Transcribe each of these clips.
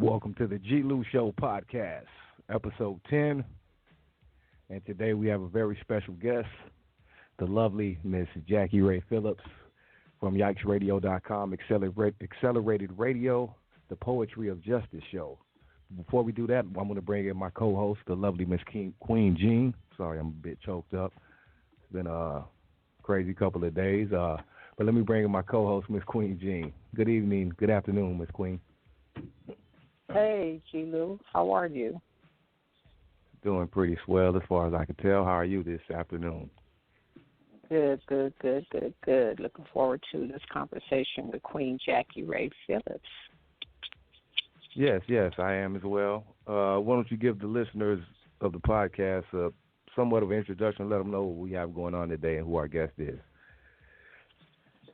Welcome to the G-Lew Show Podcast, episode 10. And today we have a very special guest, the lovely Ms Jackie Ray Phillips from YikesRadio.com, Accelerated Radio, the Poetry of Justice show. Before we do that, I'm going to bring in my co-host, the lovely Ms Queen Jean. Sorry, I'm a bit choked up. It's been a crazy couple of days. But let me bring in my co-host, Ms Queen Jean. Good evening, good afternoon, Ms Queen. Hey, G-Lew, how are you? Doing pretty swell as far as I can tell. How are you this afternoon? Good. Looking forward to this conversation with Queen Jackie Ray Phillips. Yes, I am as well. Why don't you give the listeners of the podcast somewhat of an introduction, let them know what we have going on today and who our guest is.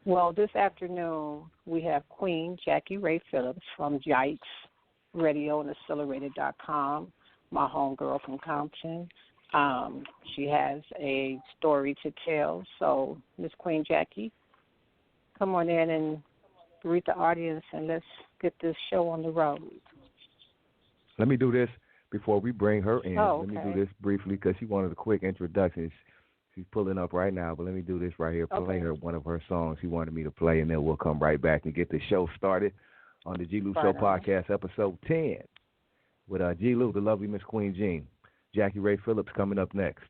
Well, this afternoon we have Queen Jackie Ray Phillips from Yikes Radio and Accelerated.com, my homegirl from Compton. She has a story to tell. So, Ms. Queen Jackie, come on in and greet the audience, and let's get this show on the road. Let me do this before we bring her in. Okay. Let me do this briefly because she wanted a quick introduction. She's pulling up right now, but let me do this right here. Play her one of her songs she wanted me to play, and then we'll come right back and get the show started on the G-Lew Show Podcast, episode 10, with G-Lew, the lovely Ms Queen Jean. Jackie Ray Phillips coming up next.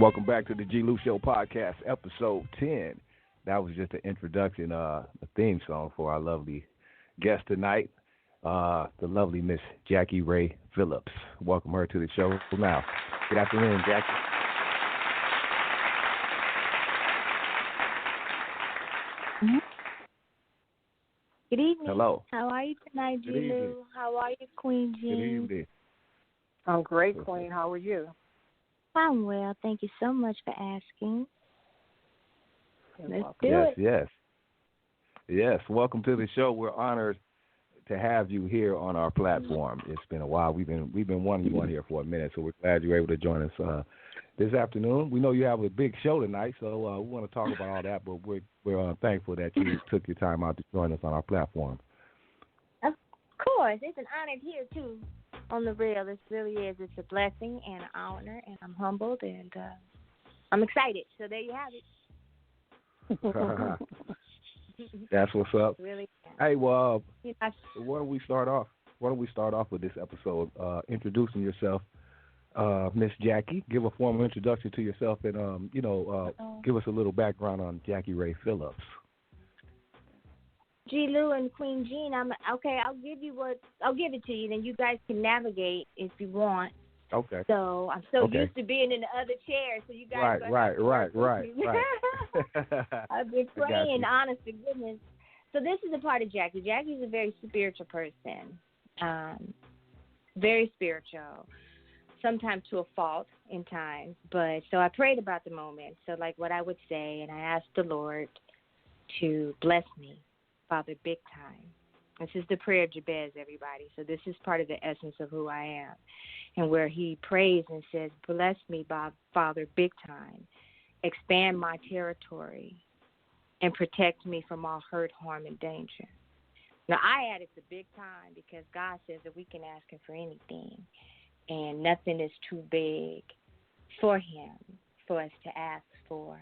Welcome back to the G-Lew Show Podcast, episode 10. That was just an introduction, a theme song for our lovely guest tonight, the lovely Ms Jackie Ray Phillips. Welcome her to the show now. Good afternoon, Jackie. Mm-hmm. Good evening. Hello. How are you tonight, G-Lew? How are you, Queen Jean? Good evening. I'm great, Queen. How are you? I'm well. Thank you so much for asking. Let's do it. Yes. Welcome to the show. We're honored to have you here on our platform. It's been a while. We've been wanting you on here for a minute, so we're glad you're able to join us this afternoon. We know you have a big show tonight, so we want to talk about all that. But we're thankful that you took your time out to join us on our platform. Of course, it's an honor here too. On the real, it really is. It's a blessing and an honor, and I'm humbled and I'm excited. So there you have it. That's what's up. Really. Hey, well, why don't we start off? With this episode? Introducing yourself, Ms Jackie. Give a formal introduction to yourself, and give us a little background on Jackie Ray Phillips. G-Lew and Queen Jean. I'll give it to you. Then you guys can navigate if you want. Okay. So I'm used to being in the other chair, so you guys right. I've been praying, honest to goodness. So this is a part of Jackie. Jackie's a very spiritual person, very spiritual, sometimes to a fault in times. But so I prayed about the moment. So like what I would say, and I asked the Lord to bless me, Father, big time. This is the prayer of Jabez, everybody. So this is part of the essence of who I am. And where he prays and says, bless me, Father, big time. Expand my territory and protect me from all hurt, harm, and danger. Now, I added the big time because God says that we can ask him for anything. And nothing is too big for him for us to ask for.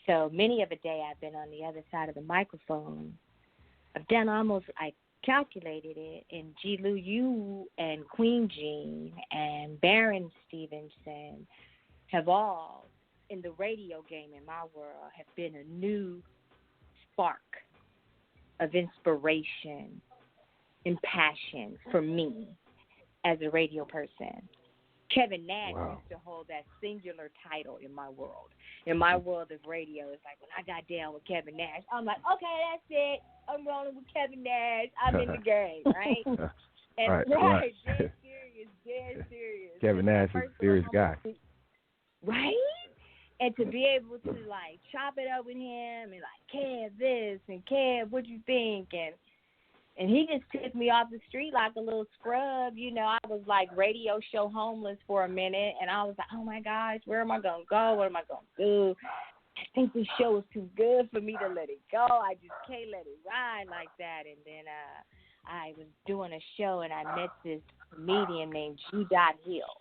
So many of a day I've been on the other side of the microphone. I've done I calculated it, and G-Lew, you and Queen Jean and Baron Stevenson have all, in the radio game in my world, have been a new spark of inspiration and passion for me as a radio person. Kevin Nash used to hold that singular title in my world. In my world of radio, it's like when I got down with Kevin Nash, I'm like, okay, that's it. I'm rolling with Kevin Nash. I'm in the game, right? And right. Dead serious. Kevin Nash is a serious guy. Right? And to be able to, like, chop it up with him and, like, Kev, this, and Kev, what you think? And he just took me off the street like a little scrub. You know, I was like radio show homeless for a minute, and I was like, oh, my gosh, where am I going to go? What am I going to do? I think this show is too good for me to let it go. I just can't let it ride like that. And then I was doing a show, and I met this comedian named G. Hill.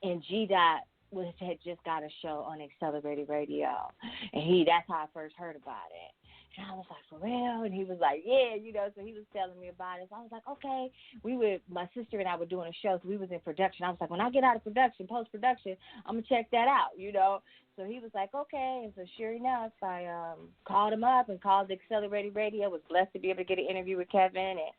And G. had just got a show on Accelerated Radio. And that's how I first heard about it. And I was like, for real? And he was like, yeah, so he was telling me about it. So I was like, okay. My sister and I were doing a show, so we was in production. I was like, when I get out of production, post-production, I'm going to check that out, So he was like, okay. And so sure enough, I called him up and called Accelerated Radio. Was blessed to be able to get an interview with Kevin. And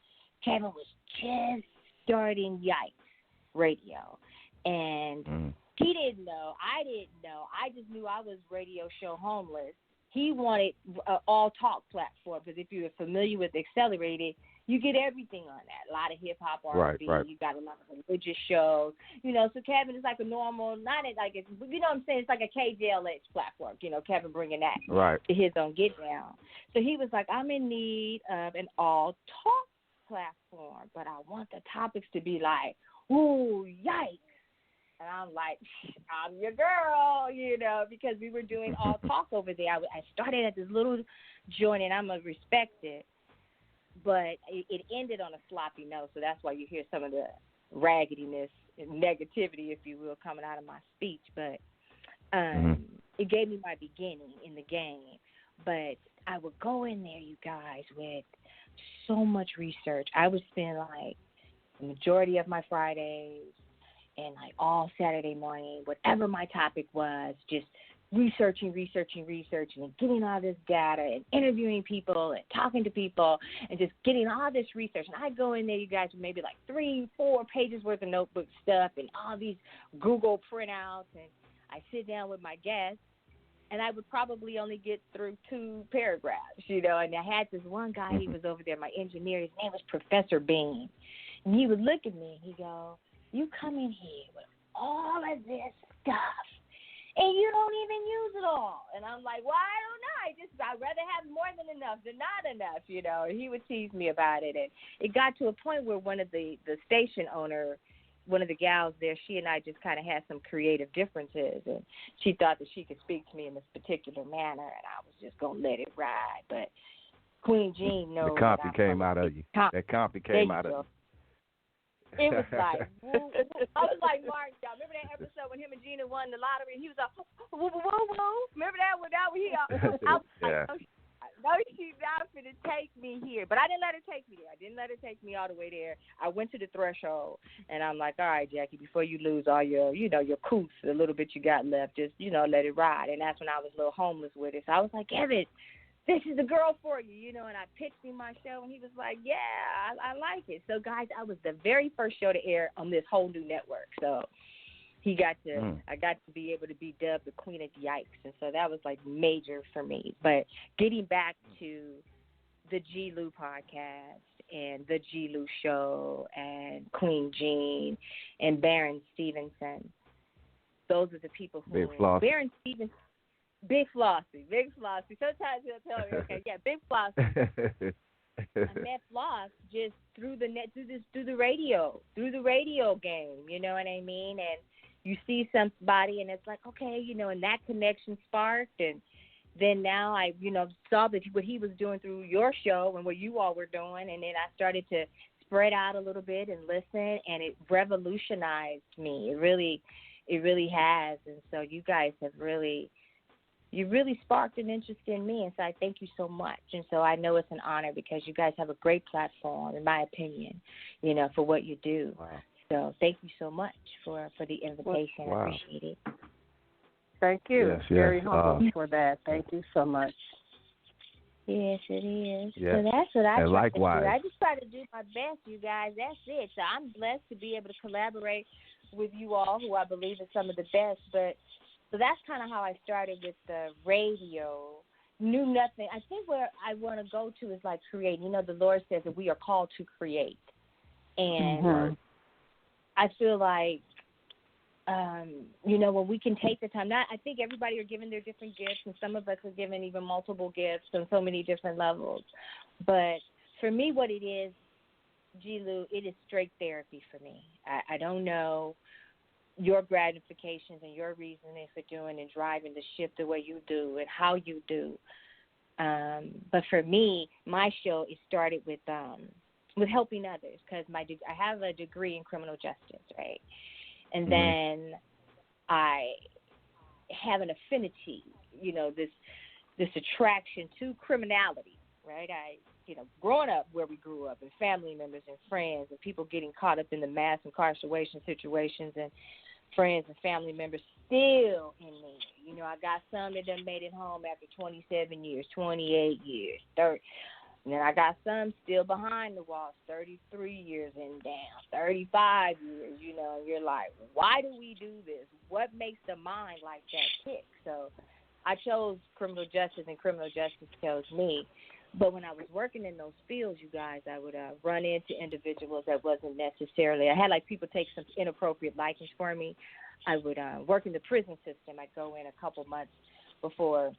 Kevin was just starting Yikes Radio. And he didn't know. I didn't know. I just knew I was radio show homeless. He wanted an all-talk platform because if you're familiar with Accelerated, you get everything on that. A lot of hip-hop, R&B. Right. You got a lot of religious shows. So Kevin is like a normal, what I'm saying? It's like a KJLH platform. Kevin bringing that to his own get down. So he was like, I'm in need of an all-talk platform, but I want the topics to be like, ooh, yikes. And I'm like, I'm your girl, because we were doing all talk over there. I started at this little joint, and I'm going to respect it. But it ended on a sloppy note, so that's why you hear some of the raggediness and negativity, if you will, coming out of my speech. But it gave me my beginning in the game. But I would go in there, you guys, with so much research. I would spend, like, the majority of my Fridays and like all Saturday morning, whatever my topic was, just researching and getting all this data and interviewing people and talking to people and just getting all this research. And I go in there, you guys, with maybe like 3-4 pages worth of notebook stuff and all these Google printouts. And I sit down with my guests and I would probably only get through 2 paragraphs, you know. And I had this one guy, he was over there, my engineer, his name was Professor Bean. And he would look at me and he'd go, you come in here with all of this stuff, and you don't even use it all. And I'm like, well, I don't know. I'd rather have more than enough than not enough, you know. And he would tease me about it. And it got to a point where one of the station owner, one of the gals there, she and I just kind of had some creative differences, and she thought that she could speak to me in this particular manner, and I was just going to let it ride. But Queen Jean knows the Compton came out of you. That Compton came out of you. It was like, I was like, Mark, y'all remember that episode when him and Gina won the lottery? He was like, woo, woo, woo, woo. Remember that one? I was like, no, she's not going to take me here. But I didn't let her take me there. I didn't let her take me all the way there. I went to the threshold, and I'm like, all right, Jackie, before you lose all your, you know, your coots, the little bit you got left, just, you know, let it ride. And that's when I was a little homeless with it. So I was like, Evan, this is the girl for you, you know, and I pitched him my show, and he was like, yeah, I like it. So, guys, I was the very first show to air on this whole new network. So I got to be able to be dubbed the Queen of Yikes, and so that was, like, major for me. But getting back to the G-Lew podcast and the G-Lew Show and Queen Jean and Baron Stevenson, those are the people who Baron Stevenson. Big Flossie. Sometimes he'll tell me, okay, yeah, Big Flossie. I met Floss just through the radio game, you know what I mean? And you see somebody, and it's like, okay, you know, and that connection sparked, and then now I, you know, saw that what he was doing through your show and what you all were doing, and then I started to spread out a little bit and listen, and it revolutionized me. It really has, and so you guys have really sparked an interest in me, and so I thank you so much. And so I know it's an honor because you guys have a great platform, in my opinion, you know, for what you do. Wow. So thank you so much for the invitation. Wow. I appreciate it. Thank you. Yes. Very humble for that. Thank you so much. Yes, it is. Yes. So that's what I try likewise. to do. I just try to do my best, you guys. That's it. So I'm blessed to be able to collaborate with you all, who I believe is some of the best. So that's kind of how I started with the radio. Knew nothing. I think where I want to go to is like creating. You know, the Lord says that we are called to create. And I feel like, you know, when we can take the time, I think everybody are given their different gifts, and some of us are given even multiple gifts on so many different levels. But for me, what it is, G-Lew, it is straight therapy for me. I don't know your gratifications and your reasoning for doing and driving the ship the way you do and how you do. But for me, my show, it started with helping others, because I have a degree in criminal justice, right? And then I have an affinity, you know, this attraction to criminality, right? Growing up where we grew up, and family members and friends and people getting caught up in the mass incarceration situations, and friends and family members still in me. You know, I got some that done made it home after 27 years, 28 years, 30. And then I got some still behind the walls, 33 years and down, 35 years, you know, and you're like, why do we do this? What makes the mind like that tick? So I chose criminal justice, and criminal justice chose me. But when I was working in those fields, you guys, I would run into individuals that wasn't necessarily, I had like people take some inappropriate likings for me. I would work in the prison system. I'd go in a couple months before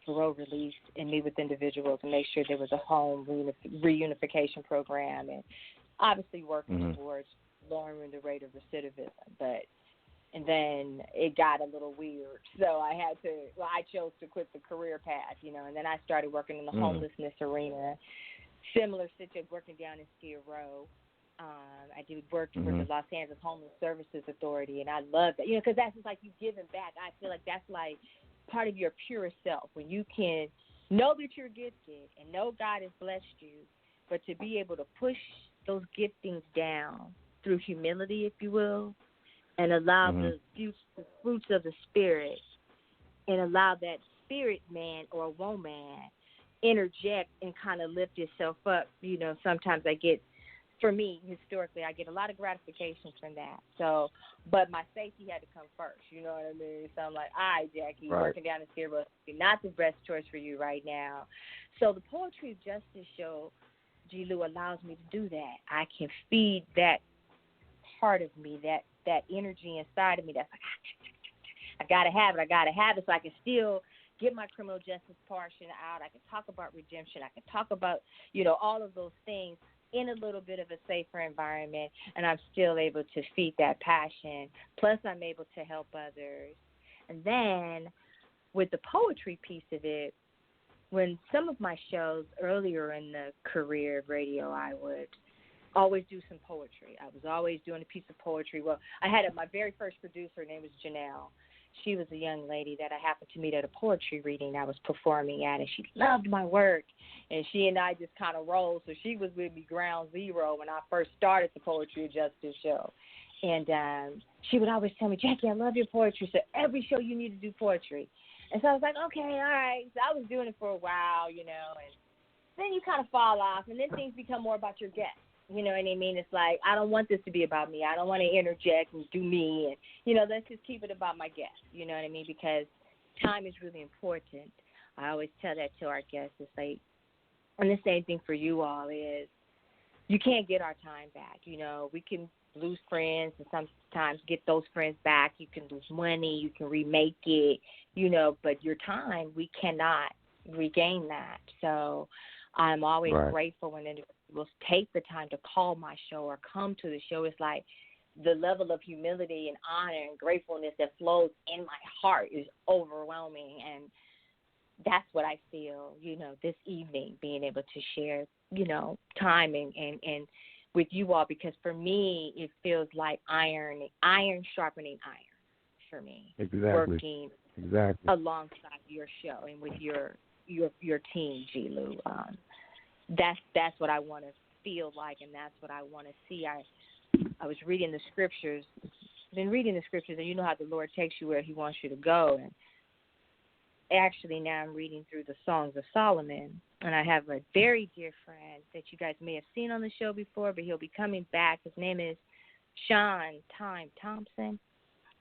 parole release and meet with individuals and make sure there was a home reunification program, and obviously working towards lowering the rate of recidivism. And then it got a little weird, so I chose to quit the career path, you know, and then I started working in the homelessness arena, similar situation, working down in Skid Row. I did work for the Los Angeles Homeless Services Authority, and I love that, you know, because that's just like you giving back. I feel like that's like part of your pure self, when you can know that you're gifted and know God has blessed you, but to be able to push those giftings down through humility, if you will, and allow the fruits of the Spirit, and allow that spirit man or woman interject and kind of lift yourself up. You know, sometimes I get for me, historically, I get a lot of gratification from that. So, but my safety had to come first, you know what I mean? So I'm like, all right, Jackie, working down the stairwell, not the best choice for you right now. So the Poetry of Justice show, G-Lew, allows me to do that. I can feed that part of me, that energy inside of me that's like, I got to have it so I can still get my criminal justice portion out. I can talk about redemption. I can talk about, all of those things in a little bit of a safer environment, and I'm still able to feed that passion. Plus, I'm able to help others. And then with the poetry piece of it, when some of my shows earlier in the career of radio, I would always do some poetry. I was always doing a piece of poetry. Well, I had my very first producer, her name was Janelle. She was a young lady that I happened to meet at a poetry reading I was performing at, and she loved my work. And she and I just kind of rolled. So she was with me ground zero when I first started the Poetry of Justice show. And she would always tell me, Jackie, I love your poetry. So every show you need to do poetry. And so I was like, okay, all right. So I was doing it for a while, and then you kind of fall off, and then things become more about your guests. You know what I mean? It's like, I don't want this to be about me. I don't want to interject and do me. And, let's just keep it about my guests. You know what I mean? Because time is really important. I always tell that to our guests. It's like, and the same thing for you all is, you can't get our time back. We can lose friends and sometimes get those friends back. You can lose money. You can remake it, but your time, we cannot regain that. So I'm always grateful when individuals take the time to call my show or come to the show. It's like the level of humility and honor and gratefulness that flows in my heart is overwhelming. And that's what I feel, this evening, being able to share, time and with you all, because for me, it feels like iron sharpening iron for me. Exactly. Working alongside your show and with your team, G-Lew. That's what I want to feel like, and that's what I want to see. I was reading the scriptures, and you know how the Lord takes you where he wants you to go. And actually now I'm reading through the Songs of Solomon, and I have a very dear friend that you guys may have seen on the show before, but he'll be coming back. His name is Sean Thompson.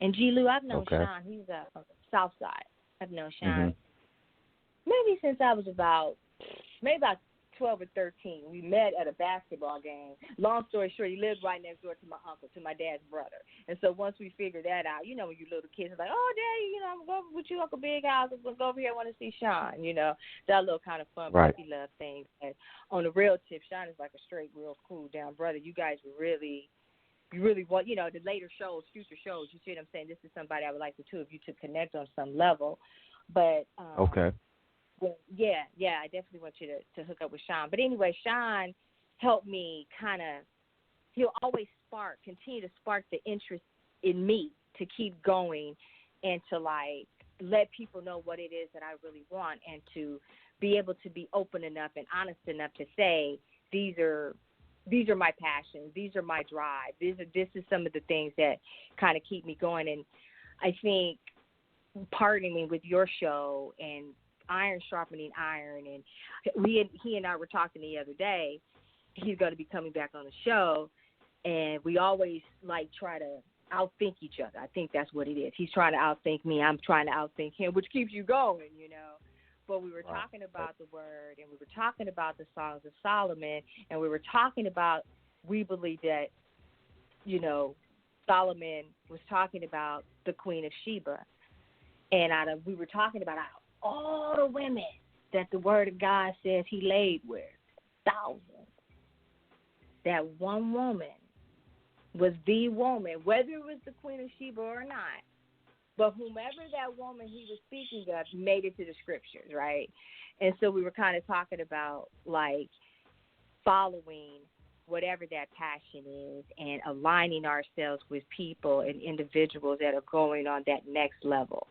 And G-Lew, I've known Sean. He's from the South Side. I've known Sean maybe since I was about 12 or 13. We met at a basketball game. Long story short, he lived right next door to my uncle, to my dad's brother. And so once we figured that out, when you little kids are like, oh, Daddy, I'm going with you, Uncle Big House. I'm going to go over here. I want to see Sean, that little kind of fun puppy love thing. But on the real tip, Sean is like a straight, real cool down brother. You guys really want, the later shows, future shows, you see what I'm saying? This is somebody I would like the two of you to connect on some level. But well, yeah, I definitely want you to hook up with Sean. But anyway, Sean helped me he'll always continue to spark the interest in me to keep going and to, let people know what it is that I really want, and to be able to be open enough and honest enough to say, these are my passions, these are my drive, this is some of the things that kind of keep me going. And I think partnering with your show and iron sharpening iron, and he and I were talking the other day. He's going to be coming back on the show, and we always try to outthink each other. I think that's what it is. He's trying to outthink me. I'm trying to outthink him, which keeps you going, But we were talking about the word, and we were talking about the Songs of Solomon, and we were talking about, we believe that, Solomon was talking about the Queen of Sheba, and we were talking about all the women that the Word of God says he laid with, thousands, that one woman was the woman, whether it was the Queen of Sheba or not, but whomever that woman he was speaking of made it to the scriptures, right? And so we were kind of talking about, following whatever that passion is and aligning ourselves with people and individuals that are going on that next level.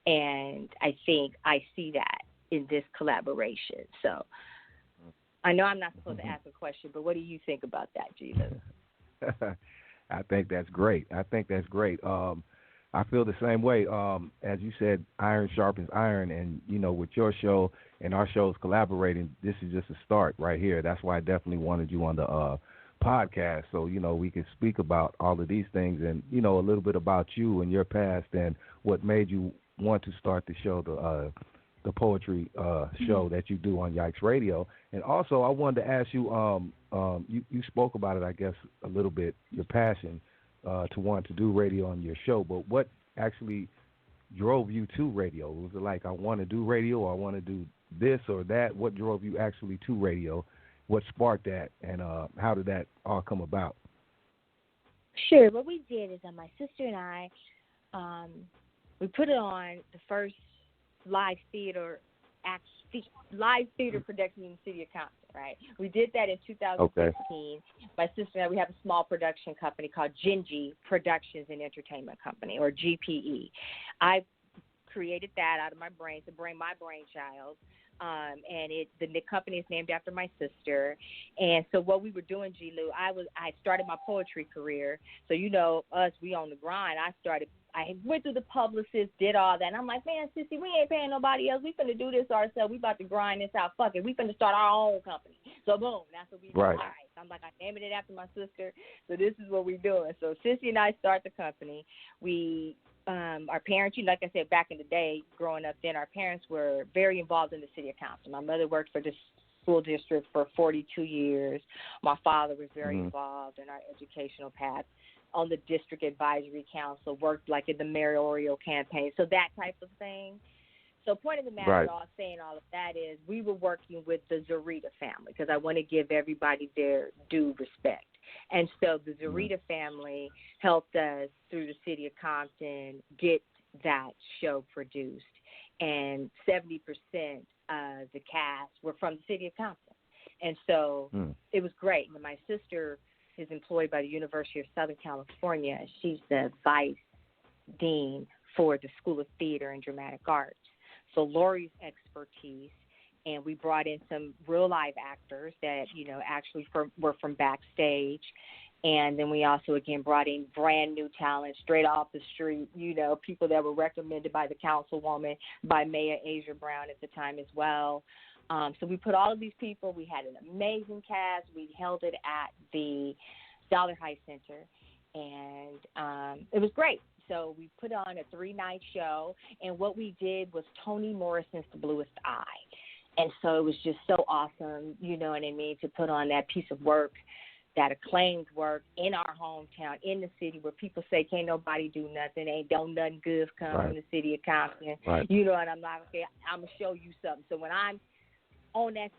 And I think I see that in this collaboration. So I know I'm not supposed to ask a question, but what do you think about that, G-Lew? I think that's great. I feel the same way. As you said, iron sharpens iron, and, with your show and our shows collaborating, this is just a start right here. That's why I definitely wanted you on the podcast, so we can speak about all of these things, and a little bit about you and your past and what made you want to start the show, the poetry show that you do on Yikes Radio. And also, I wanted to ask you, you spoke about it, I guess, a little bit, your passion to want to do radio on your show, but what actually drove you to radio? Was it like, I want to do radio, or I want to do this or that? What drove you actually to radio? What sparked that, and how did that all come about? Sure. What we did is my sister and I, we put it on the first live theater production in the city of Compton, right? We did that in 2015. Okay. My sister and I, we have a small production company called Gingy Productions and Entertainment Company, or GPE. I created that out of my brain, my brainchild. And the company is named after my sister. And so what we were doing, G-Lew, I started my poetry career. So us, we on the grind. I went through the publicist, did all that. And I'm like, man, sissy, we ain't paying nobody else. We finna do this ourselves. We about to grind this out. Fuck it. We finna start our own company. So boom, that's what we do. Right. All right. So I'm like, I named it after my sister. So this is what we doing. So sissy and I start the company. Our parents, like I said, back in the day, growing up then, our parents were very involved in the city of Compton. My mother worked for the school district for 42 years. My father was very involved in our educational path on the district advisory council, worked like in the mayoral campaign, so that type of thing. So point of the matter, right, saying all of that is we were working with the Zarita family because I want to give everybody their due respect. And so the Zarita family helped us through the city of Compton get that show produced. And 70% of the cast were from the city of Compton. And so it was great. And my sister is employed by the University of Southern California. She's the vice dean for the School of Theater and Dramatic Arts. So Lori's expertise, and we brought in some real live actors that, actually were from backstage. And then we also, again, brought in brand new talent straight off the street, people that were recommended by the councilwoman, by Mayor Asia Brown at the time as well. So we put all of these people. We had an amazing cast. We held it at the Dollar High Center, and it was great. So we put on a 3-night show, and what we did was Toni Morrison's The Bluest Eye. And so it was just so awesome, you know what I mean, to put on that piece of work, that acclaimed work in our hometown, in the city where people say can't nobody do nothing, don't nothing good come from the city of Compton. Right. And I'm like, okay, I'm going to show you something. So when I'm on that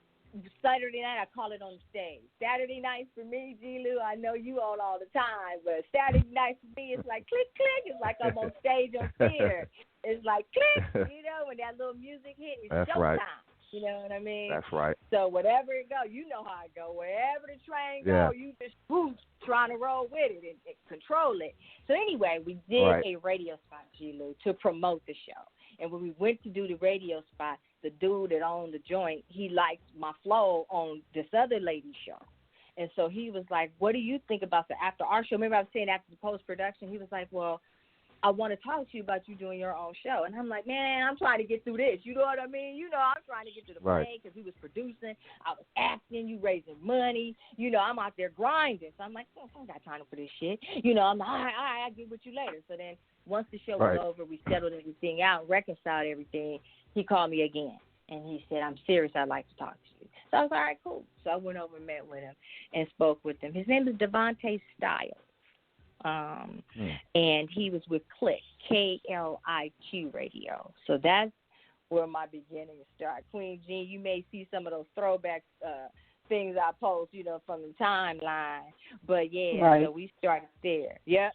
Saturday night, I call it on the stage. Saturday nights for me, G-Lew, I know you on all the time, but Saturday nights for me, it's like click, click. It's like I'm on stage on theater. It's like click, when that little music hit, it's showtime. Right. You know what I mean? That's right. So whatever it go, you know how it go. Wherever the train go, you just trying to roll with it and control it. So anyway, we did a radio spot, G-Lew, to promote the show. And when we went to do the radio spot, the dude that owned the joint, he liked my flow on this other lady's show. And so he was like, what do you think about the after our show? Remember I was saying after the post-production, he was like, well, I want to talk to you about you doing your own show. And I'm like, man, I'm trying to get through this. You know what I mean? I'm trying to get to the play because we was producing. I was acting, you raising money. I'm out there grinding. So I'm like, I ain't got time for this shit. I'm like, all right, I'll get with you later. So then once the show was over, we settled everything out, reconciled everything. He called me again, and he said, I'm serious. I'd like to talk to you. So I was all right, cool. So I went over and met with him and spoke with him. His name is Devontae Stiles. And he was with Click, KLIQ Radio. So that's where my beginning started. Queen Jean, you may see some of those throwback things I post, from the timeline. But, so we started there. Yep.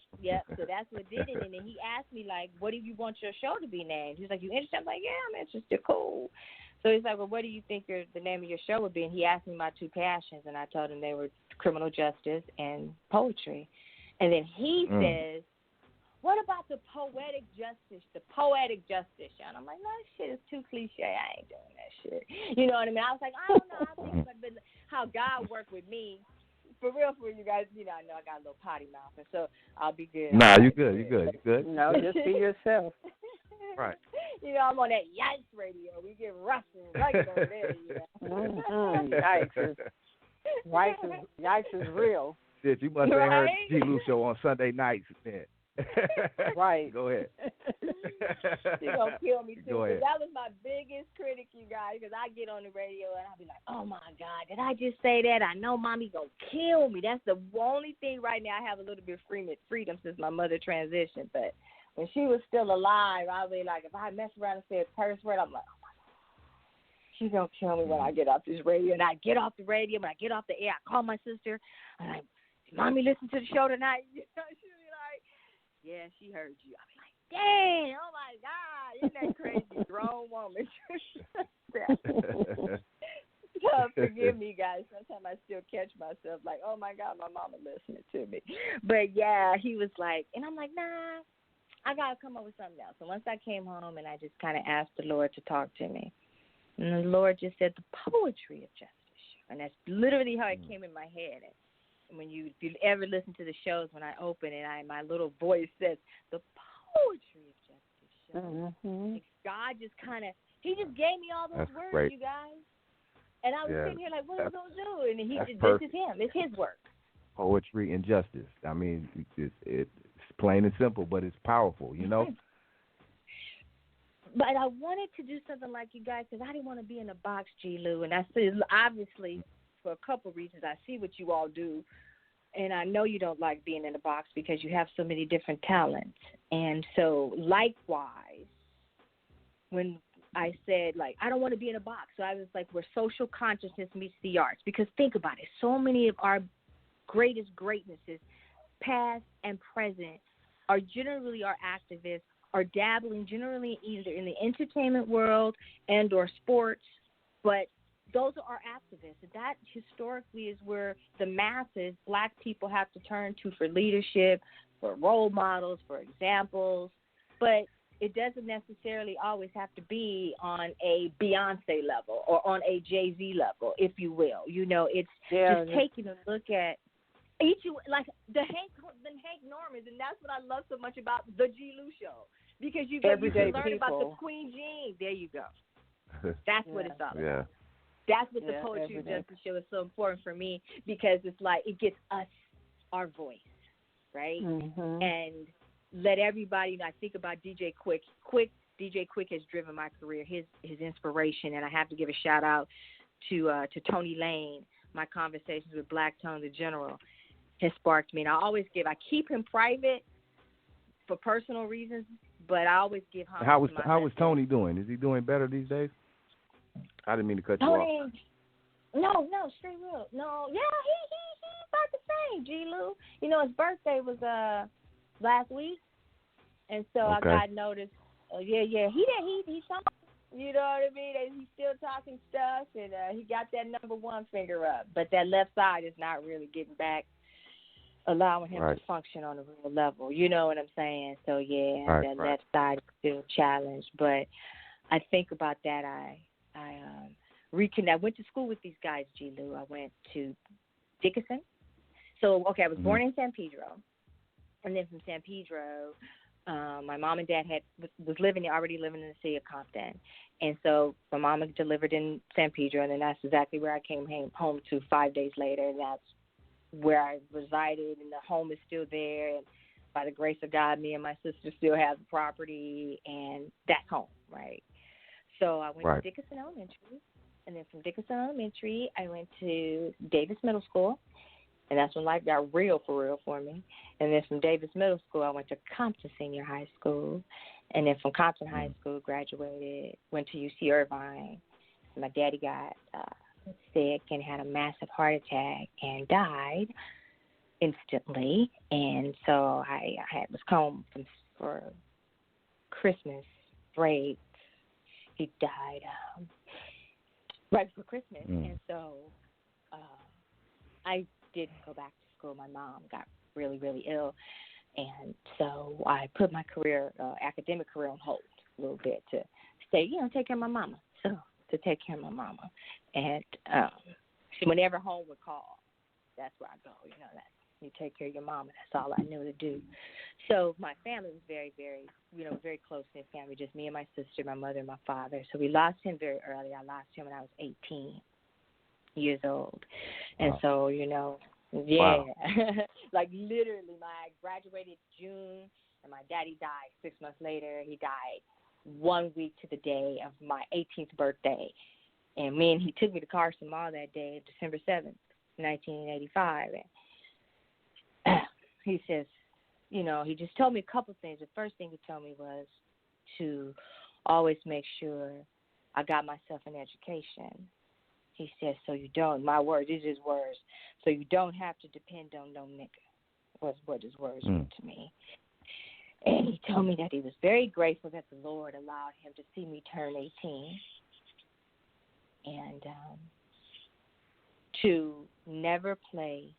So that's what did it. And then he asked me, like, what do you want your show to be named? He's like, you interested? I'm like, yeah, I'm interested. Cool. So he's like, well, what do you think the name of your show would be? And he asked me my two passions, and I told him they were criminal justice and poetry. And then he says, what about the poetic justice show? And I'm like, no, that shit is too cliche. I ain't doing that shit. You know what I mean? I was like, I don't know. I think about how God worked with me. For real, for you guys, I know I got a little potty mouth, and so I'll be good. Nah, you good. You good. No, just be yourself. Right. I'm on that Yikes Radio. We get rough and rugged over there, Yikes. Yikes is real. Shit, you must have heard the G-Lew Show on Sunday nights then. Right. Go ahead. She gonna kill me too. Go ahead. That was my biggest critic, you guys, because I get on the radio and I'll be like, oh my God, did I just say that? I know Mommy gonna kill me. That's the only thing right now I have a little bit of freedom since my mother transitioned. But when she was still alive, I'll be like, if I mess around and say a curse word, I'm like, oh my God, she's gonna kill me when I get off this radio. And I get off the radio, when I get off the air, I call my sister. I'm like, did Mommy listen to the show tonight? She'll be like, yeah, she heard you. I'll be like, dang, oh my God, isn't that crazy grown woman? Forgive me, guys. Sometimes I still catch myself like, oh my God, my mama listening to me. But yeah, he was like, and I'm like, nah, I got to come up with something else. So once I came home and I just kind of asked the Lord to talk to me, and the Lord just said, the poetry of justice. And that's literally how it came in my head. And if you ever listen to the shows, when I open it, my little voice says, the poetry of justice show. Mm-hmm. God just he just gave me all those words, great. you guys. And I was sitting here like, what am I going to do? And this perfect. is him. It's his work. Poetry and justice. I mean, it's plain and simple, but it's powerful, you know? But I wanted to do something like you guys because I didn't want to be in a box, G-Lew. And I see, obviously, for a couple of reasons, I see what you all do. And I know you don't like being in a box because you have so many different talents. And so, likewise, when I said, like, I don't want to be in a box. So I was like, where social consciousness meets the arts. Because think about it. So many of our greatest greatnesses, past and present, are generally our activists, are dabbling generally either in the entertainment world and or sports. But those are our activists. That historically is where the masses, black people, have to turn to for leadership, for role models, for examples. But it doesn't necessarily always have to be on a Beyonce level or on a Jay-Z level, if you will. You know, it's just taking a look at each, like the Hank Normans, and that's what I love so much about the G-Lew Show, because you can learn about the Queen Jean. There you go. That's what it's all about. Yeah. That's what the Poetry of Justice Show is so important for me, because it's like it gets us our voice, right? Mm-hmm. And let everybody know. I think about DJ Quick. DJ Quick has driven my career, his inspiration, and I have to give a shout out to Tony Lane. My conversations with Black Tone, the General, has sparked me. And I keep him private for personal reasons, but I always give him. How was Tony doing? Is he doing better these days? I didn't mean to cut you off. No, straight real. No, yeah, he about the same, G-Lew. You know, his birthday was last week, and so I got noticed. He saw, you know what I mean? And he's still talking stuff, and he got that number one finger up, but that left side is not really getting back, allowing him to function on a real level. You know what I'm saying? So that left side is still challenged, but I think about that. I went to school with these guys, G-Lew. I went to Dickinson. So, I was born in San Pedro. And then from San Pedro, my mom and dad was already living in the city of Compton. And so my mama delivered in San Pedro, and then that's exactly where I came home to 5 days later. And that's where I resided, and the home is still there. And by the grace of God, me and my sister still have the property, and that's home, right? So I went to Dickinson Elementary, and then from Dickinson Elementary, I went to Davis Middle School, and that's when life got real for me. And then from Davis Middle School, I went to Compton Senior High School, and then from Compton High School, graduated, went to UC Irvine. My daddy got sick and had a massive heart attack and died instantly, and so I was home for Christmas break. He died right before Christmas, and so I didn't go back to school. My mom got really, really ill, and so I put my academic career on hold a little bit to take care of my mama. And whenever home would call, that's where I go. You take care of your mama. That's all I knew to do. So my family was very, very, very close-knit family, just me and my sister, my mother, and my father. So we lost him very early. I lost him when I was 18. years old. And wow. so, Wow. like literally I graduated June and my daddy died 6 months later. He died 1 week to the day of my 18th birthday. And he took me to Carson Mall that day, December 7th, 1985. And he says, he just told me a couple things. The first thing he told me was to always make sure I got myself an education. He says, so you don't, my words, these are his words, so you don't have to depend on no nigga, was what his words were to me. And he told me that he was very grateful that the Lord allowed him to see me turn 18 and to never play.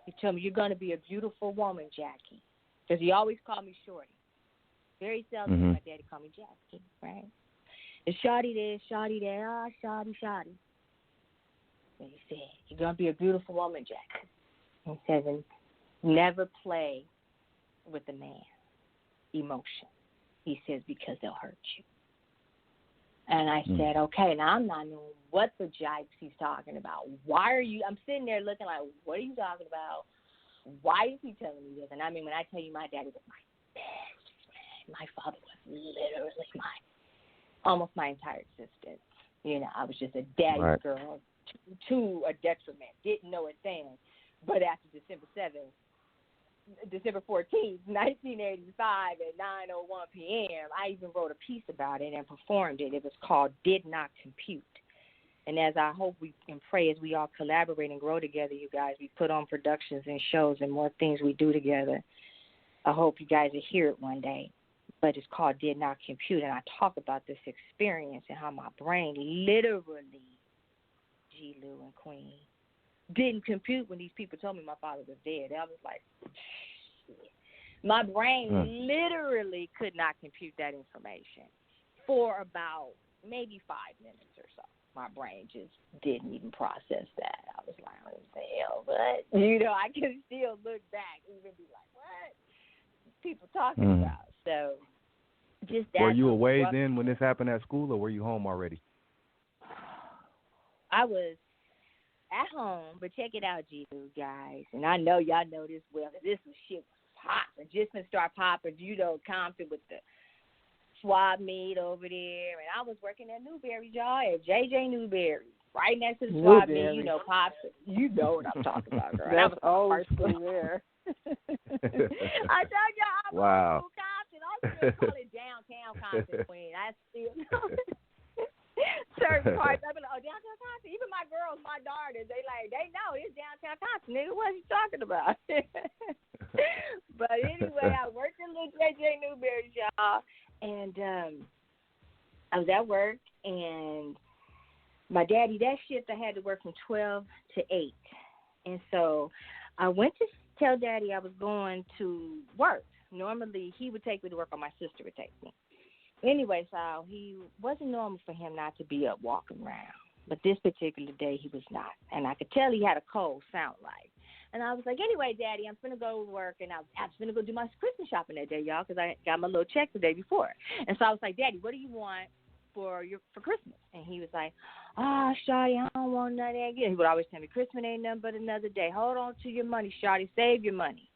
He told me, you're going to be a beautiful woman, Jackie, because he always called me Shorty. Very seldom did my daddy call me Jackie, right? It's Shorty this, Shorty that, Shorty, Shorty. And he said, you're going to be a beautiful woman, Jackie. He says, and never play with a man emotion. He says, because they'll hurt you. And I said, okay, now I'm not knowing what the jipes he's talking about. Why are you, I'm sitting there looking like, what are you talking about? Why is he telling me this? And I mean, when I tell you my daddy was my best friend, my father was literally almost my entire existence. I was just a daddy's girl to a detriment. Didn't know it then. But after December 14th, 1985 at 9:01 p.m., I even wrote a piece about it and performed it. It was called Did Not Compute. And as I hope we and pray as we all collaborate and grow together, you guys, we put on productions and shows and more things we do together. I hope you guys will hear it one day. But it's called Did Not Compute, and I talk about this experience and how my brain literally, G-Lew and Queen, didn't compute when these people told me my father was dead. I was like, shit. My brain literally could not compute that information for about maybe 5 minutes or so. My brain just didn't even process that. I was like, what the hell? But, I can still look back and even be like, what? People talking about. So just that. Were you away then when this happened at school, or were you home already? I was at home, but check it out, G-Lew, guys. And I know y'all know this well, because this was shit popping. Just to start popping, Compton with the swab meet over there. And I was working at Newberry, y'all, at JJ Newberry, right next to the swab meet. Pops. You know what I'm talking about, girl. That's old school there. I told y'all I was from Compton. I was going to call it downtown Compton, Queen. I still know certain parts. I've been like, downtown Compton. Even my girls, my daughters, they know it's downtown Compton. Nigga, what are you talking about? But anyway, I worked in little JJ Newberry, y'all, and I was at work, and my daddy, that shift I had to work from 12 to 8, and so I went to tell Daddy I was going to work. Normally, he would take me to work, or my sister would take me. Anyway, so he wasn't normal for him not to be up walking around. But this particular day, he was not. And I could tell he had a cold, sound like. And I was like, anyway, Daddy, I'm going to go to work, and I was going to go do my Christmas shopping that day, y'all, because I got my little check the day before. And so I was like, Daddy, what do you want for Christmas? And he was like, Shawty, I don't want none of that. He would always tell me, Christmas ain't nothing but another day. Hold on to your money, Shawty. Save your money.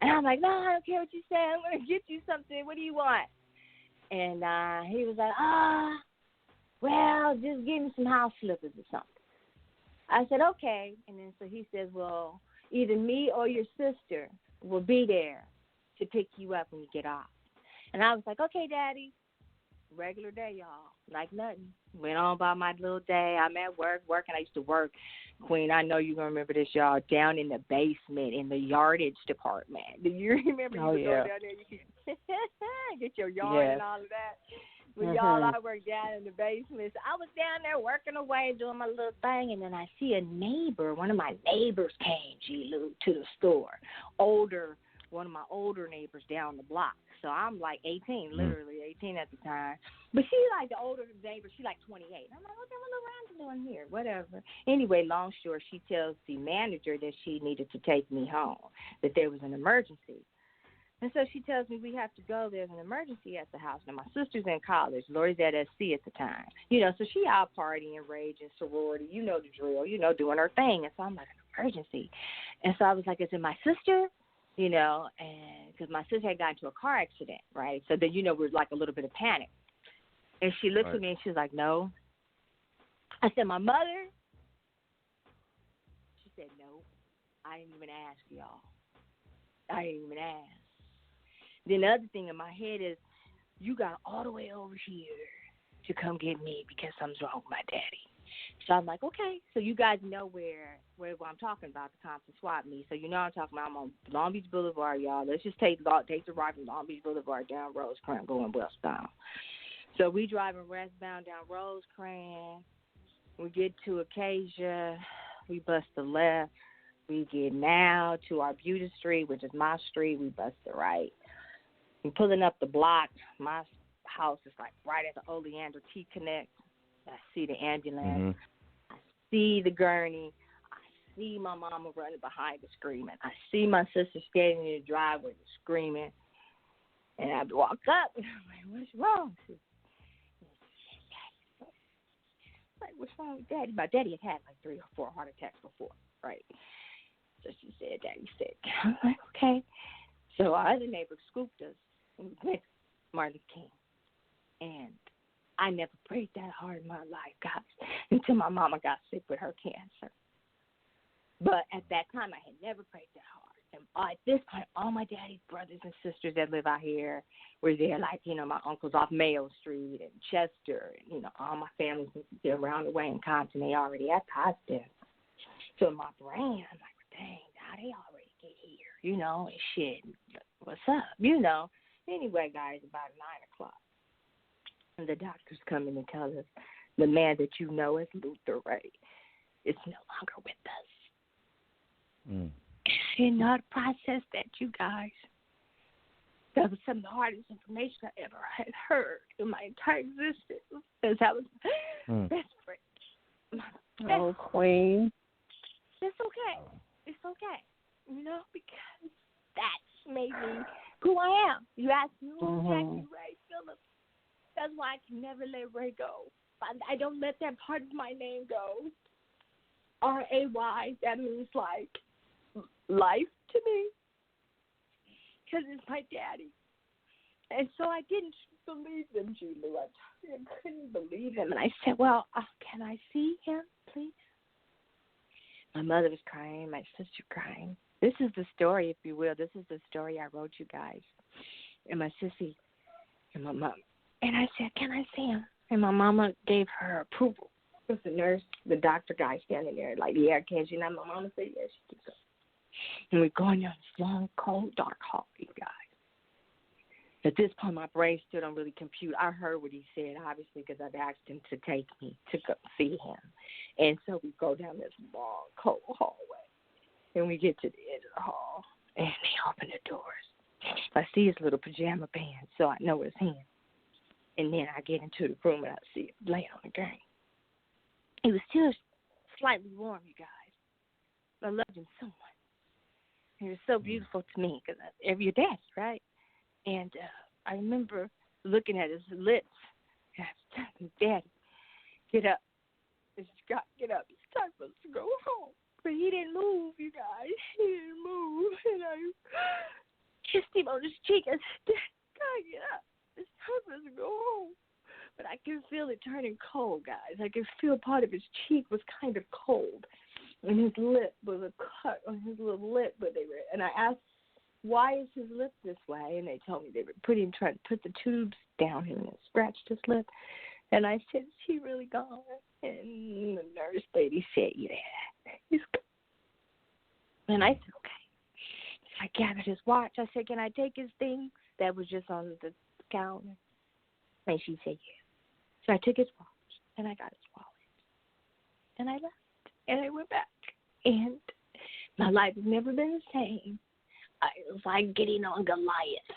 And I'm like, no, I don't care what you say. I'm going to get you something. What do you want? And he was like, well, just give me some house slippers or something. I said, okay. And then so he says, well, either me or your sister will be there to pick you up when you get off. And I was like, okay, Daddy. Regular day, y'all. Like nothing. Went on by my little day. I'm at working. I used to work, Queen, I know you're going to remember this, y'all, down in the basement in the yardage department. Do you remember? Oh, you yeah. go down there, you could get your yard and all of that. But y'all, I worked down in the basement. So I was down there working away, doing my little thing, and then I see a neighbor. One of my neighbors came, G-Lew, to the store. One of my older neighbors down the block. So I'm like 18, literally 18 at the time. But she like the older neighbor, she like 28. I'm like, okay, what am I doing here? Whatever. Anyway, long short, she tells the manager that she needed to take me home, that there was an emergency. And so she tells me we have to go. There's an emergency at the house. Now, my sister's in college. Lori's at SC at the time. So she out partying, raging, sorority. You know the drill, doing her thing. And so I'm like, an emergency. And so I was like, is it my sister? And because my sister had gotten into a car accident, right? So then, we're like a little bit of panic. And she looked at me and she was like, no. I said, my mother? She said, no. I didn't even ask y'all. I didn't even ask. Then the other thing in my head is, you got all the way over here to come get me because something's wrong with my daddy. So I'm like, okay. So you guys know where I'm talking about, the Compton swap meet. So you know what I'm talking about. I'm on Long Beach Boulevard, y'all. Let's just take the ride from Long Beach Boulevard down Rosecrans going westbound. So we driving westbound down Rosecrans. We get to Acacia. We bust the left. We get now to our Beauty Street, which is my street. We bust the right. I'm pulling up the block. My house is like right at the Oleander T-Connect. I see the ambulance. Mm-hmm. I see the gurney. I see my mama running behind her screaming. I see my sister standing in the driveway screaming. And I walk up and I'm like, what's wrong? She's like, what's wrong with Daddy? My daddy had like 3 or 4 heart attacks before, right? So she said, Daddy's sick. I'm like, okay. So our other neighbor scooped us and we went to Martin King. And I never prayed that hard in my life, guys, until my mama got sick with her cancer. But at that time, I had never prayed that hard. And at this point, all my daddy's brothers and sisters that live out here were there, like, my uncles off Mayo Street and Chester, and, all my family's there around the way in Compton. They already at the hospital. So in my brain, I'm like, dang, how they already get here, and shit. What's up, Anyway, guys, about 9 o'clock. And the doctors come in and tell us the man that you know as Luther Ray is no longer with us. Mm. I did not process that, you guys. That was some of the hardest information I ever had heard in my entire existence. Because I was desperate. Oh, Queen. It's okay. It's okay. Because that's maybe who I am. You asked me who Jackie Ray Phillips. That's why I can never let Ray go. I don't let that part of my name go. R-A-Y, that means like life to me. Because it's my daddy. And so I didn't believe them, G-Lew. I couldn't believe him. And I said, well, can I see him, please? My mother was crying, my sister crying. This is the story, if you will. This is the story I wrote you guys. And my sissy and my mom. And I said, can I see him? And my mama gave her approval. It was the nurse, the doctor guy standing there, like, yeah, can't you? And my mama said, yes, she can go. And we're going down this long, cold, dark hall, you guys. At this point, my brain still don't really compute. I heard what he said, obviously, because I'd asked him to take me to go see him. And so we go down this long, cold hallway. And we get to the end of the hall, and they open the doors. I see his little pajama pants, so I know it's him. And then I get into the room, and I see him laying on the gurney. He was still slightly warm, you guys. I loved him so much. He was so beautiful to me, because your dad's, right? And I remember looking at his lips. And I was telling Daddy, get up. Get up. It's time for us to go home. But he didn't move, you guys. He didn't move. And I kissed him on his cheek. I said, God, get up. It's time for us to go home. But I could feel it turning cold, guys. I could feel part of his cheek was kind of cold. And his lip was a cut on his little lip. And I asked, why is his lip this way? And they told me they were trying to put the tubes down him and scratched his lip. And I said, is he really gone? And the nurse lady said, yeah, he's gone. And I said, okay. So I gathered his watch. I said, can I take his thing that was just on the counter? And she said, yeah. So I took his watch, and I got his wallet. And I left, and I went back. And my life has never been the same. It was like getting on Goliath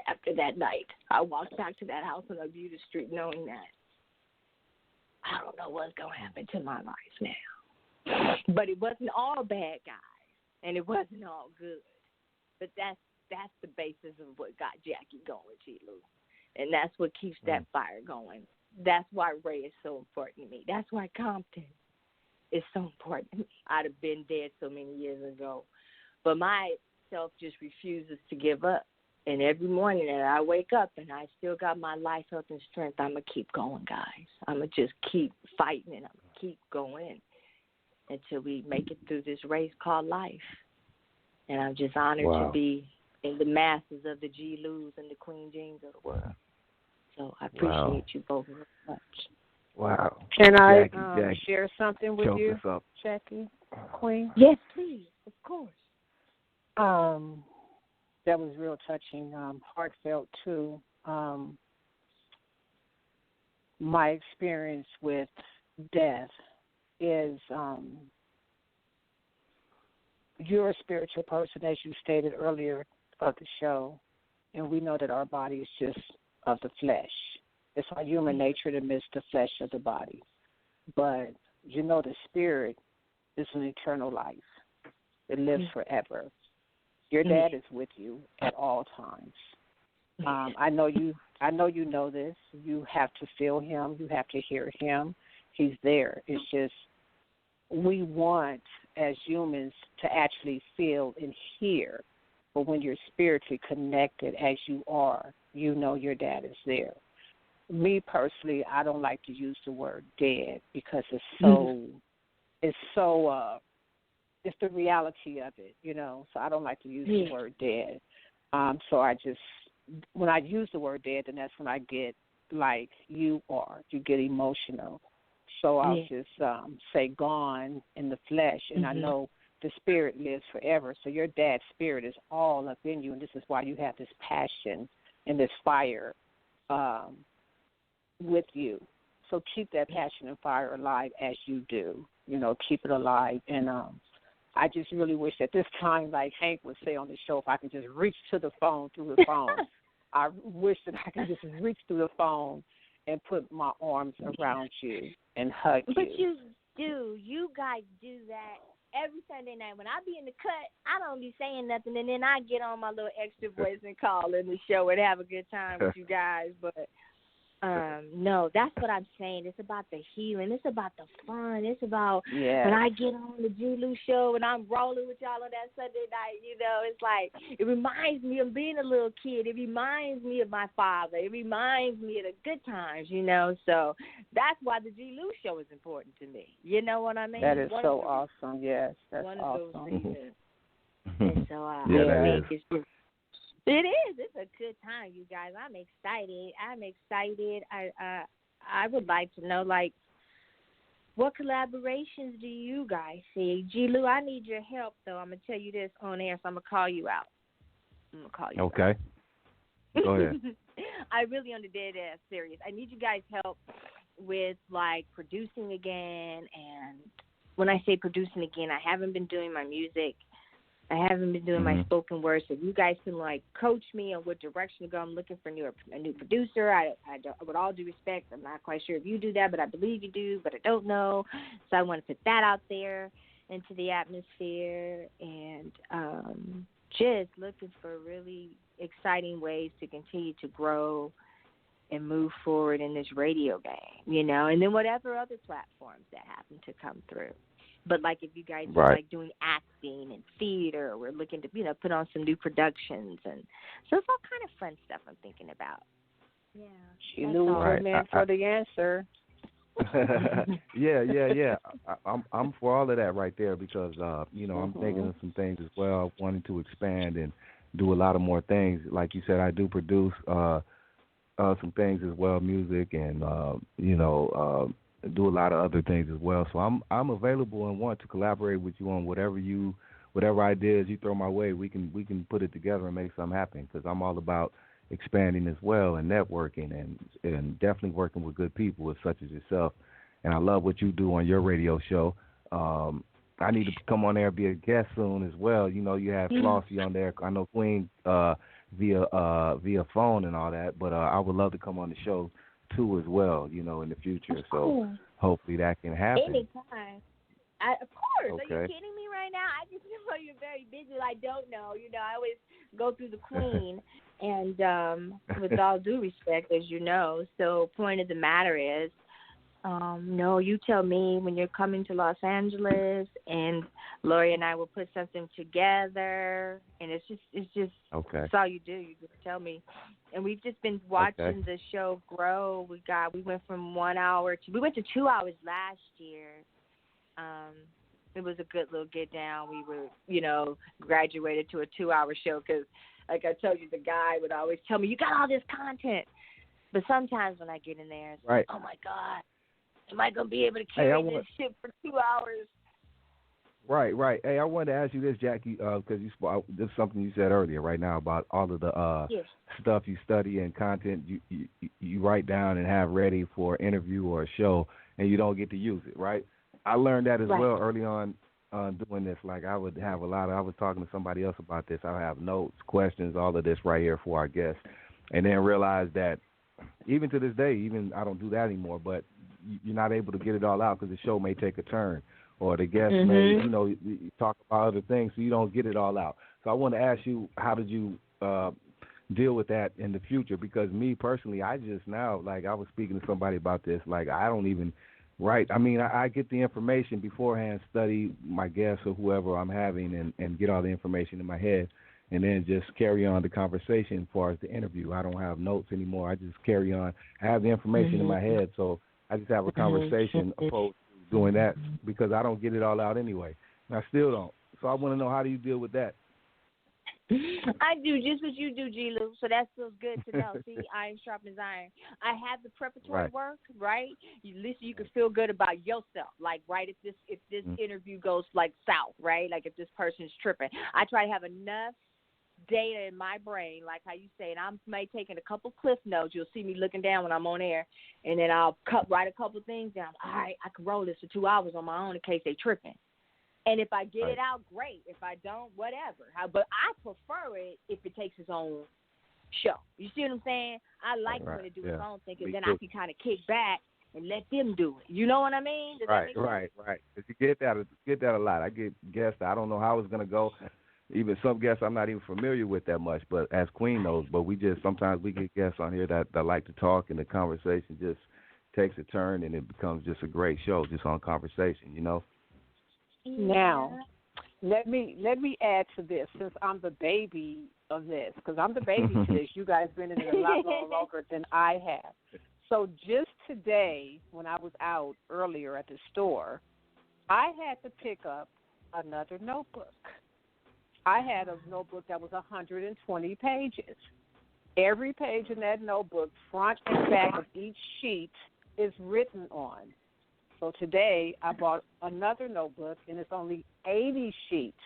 after that night. I walked back to that house on Beauty Street knowing that I don't know what's going to happen to my life now. But it wasn't all bad guys, and it wasn't all good. But that's that's the basis of what got Jackie going, G-Lew. And that's what keeps that fire going. That's why Ray is so important to me. That's why Compton is so important to me. I'd have been dead so many years ago. But my self just refuses to give up. And every morning that I wake up and I still got my life, health, and strength, I'm going to keep going, guys. I'm going to just keep fighting and I'm going to keep going until we make it through this race called life. And I'm just honored to be in the masses of the G-Lews and the Queen Jeans of the world. So I appreciate you both very much. Wow. Can I Jackie, share something with you, Jackie, Queen? Yes, please, of course. That was real touching, heartfelt too. My experience with death is you're a spiritual person, as you stated earlier of the show, and we know that our body is just of the flesh. It's our human nature to miss the flesh of the body. But you know the spirit is an eternal life. It lives forever. Your dad is with you at all times. I know you know this. You have to feel him. You have to hear him. He's there. It's just we want, as humans, to actually feel and hear. But when you're spiritually connected, as you are, you know your dad is there. Me personally, I don't like to use the word dead because it's the reality of it, you know. So I don't like to use the word dead. So I just, when I use the word dead, then that's when I get like you are. You get emotional. So I'll just say gone in the flesh, and I know the spirit lives forever. So your dad's spirit is all up in you, and this is why you have this passion and this fire with you. So keep that passion and fire alive as you do. You know, keep it alive. And I just really wish at this time, like Hank would say on the show, if I could just reach to the phone through the phone. I wish that I could just reach through the phone and put my arms around you and hug you. But you do. You guys do that every Sunday night. When I be in the cut, I don't be saying nothing, and then I get on my little extra voice and call in the show and have a good time with you guys. But no, that's what I'm saying. It's about the healing. It's about the fun. It's about when I get on the G-Lew Show and I'm rolling with y'all on that Sunday night, you know, it's like, it reminds me of being a little kid. It reminds me of my father. It reminds me of the good times, you know. So that's why the G-Lew Show is important to me. You know what I mean? That is so awesome. Yes, that's awesome. And so I think it's just, it is. It's a good time, you guys. I'm excited. I would like to know, like, what collaborations do you guys see? G-Lew, I need your help, though. I'm going to tell you this on air, so I'm going to call you out. Okay. Go ahead. I really, on the dead ass serious. I need you guys' help with, like, producing again. And when I say producing again, I haven't been doing my music. I haven't been doing my spoken word, so if you guys can, like, coach me on what direction to go. I'm looking for a new producer. I with all due respect, I'm not quite sure if you do that, but I believe you do, but I don't know. So I want to put that out there into the atmosphere, and just looking for really exciting ways to continue to grow and move forward in this radio game, you know, and then whatever other platforms that happen to come through. But, like, if you guys are, like, doing acting and theater, we're looking to, you know, put on some new productions. And so it's all kind of fun stuff I'm thinking about. Yeah. She knew her man for the answer. Yeah. I'm for all of that right there because, you know, I'm thinking of some things as well, wanting to expand and do a lot of more things. Like you said, I do produce some things as well, music and, you know, do a lot of other things as well. So I'm available and want to collaborate with you on whatever ideas you throw my way. We can put it together and make something happen because I'm all about expanding as well and networking and definitely working with good people such as yourself. And I love what you do on your radio show. I need to come on there and be a guest soon as well. You know, you have Flossie on there. I know Queen via phone and all that, but I would love to come on the show too as well, you know, in the future. So hopefully that can happen. Anytime. Of course. Okay. Are you kidding me right now? I just you're very busy. I don't know. I always go through the Queen, and with all due respect, as you know. So, point of the matter is, no, you tell me when you're coming to Los Angeles, and Lori and I will put something together, and it's just Okay. that's all you do. You just tell me, and we've just been watching the show grow. We went from 1 hour we went to 2 hours last year. It was a good little get down. We were, graduated to a 2-hour show because, like I told you, the guy would always tell me, "You got all this content," but sometimes when I get in there, it's like, "Oh my God. Am I going to be able to carry this shit for 2 hours?" Right. Hey, I wanted to ask you this, Jackie, because this is something you said earlier right now about all of the stuff you study and content you write down and have ready for an interview or a show, and you don't get to use it, right? I learned that as well early on doing this. Like I would have I was talking to somebody else about this. I have notes, questions, all of this right here for our guests, and then realized that even to this day, I don't do that anymore, but you're not able to get it all out because the show may take a turn or the guest may, you talk about other things, so you don't get it all out. So I want to ask you, how did you deal with that in the future? Because me personally, I just now, like I was speaking to somebody about this, like I don't even write. I mean, I get the information beforehand, study my guests or whoever I'm having and get all the information in my head, and then just carry on the conversation as far as the interview. I don't have notes anymore. I just carry on. I have the information in my head, so I just have a conversation opposed to doing that because I don't get it all out anyway. And I still don't. So I want to know, how do you deal with that? I do just what you do, G-Lew, so that feels good to know. See, iron sharpens iron. I have the preparatory work, right? At least you can feel good about yourself. Like, right, if this interview goes like south, right? Like if this person's tripping, I try to have enough data in my brain, like how you say, and I may taking a couple cliff notes. You'll see me looking down when I'm on air, and then I'll write a couple things down. All right, I can roll this for 2 hours on my own in case they tripping. And if I get it out, great. If I don't, whatever. But I prefer it if it takes its own show. You see what I'm saying? I like when it do its own thing, because then I can kind of kick back and let them do it. You know what I mean? Does that make sense? Right. You get that a lot. I get guests. I don't know how it's gonna go. Even some guests I'm not even familiar with that much, but as Queen knows. But sometimes we get guests on here that like to talk, and the conversation just takes a turn, and it becomes just a great show just on conversation, Now, let me add to this, since I'm the baby of this, because I'm the baby to this. You guys been in it a lot longer than I have. So just today, when I was out earlier at the store, I had to pick up another notebook. I had a notebook that was 120 pages. Every page in that notebook, front and back of each sheet, is written on. So today I bought another notebook, and it's only 80 sheets.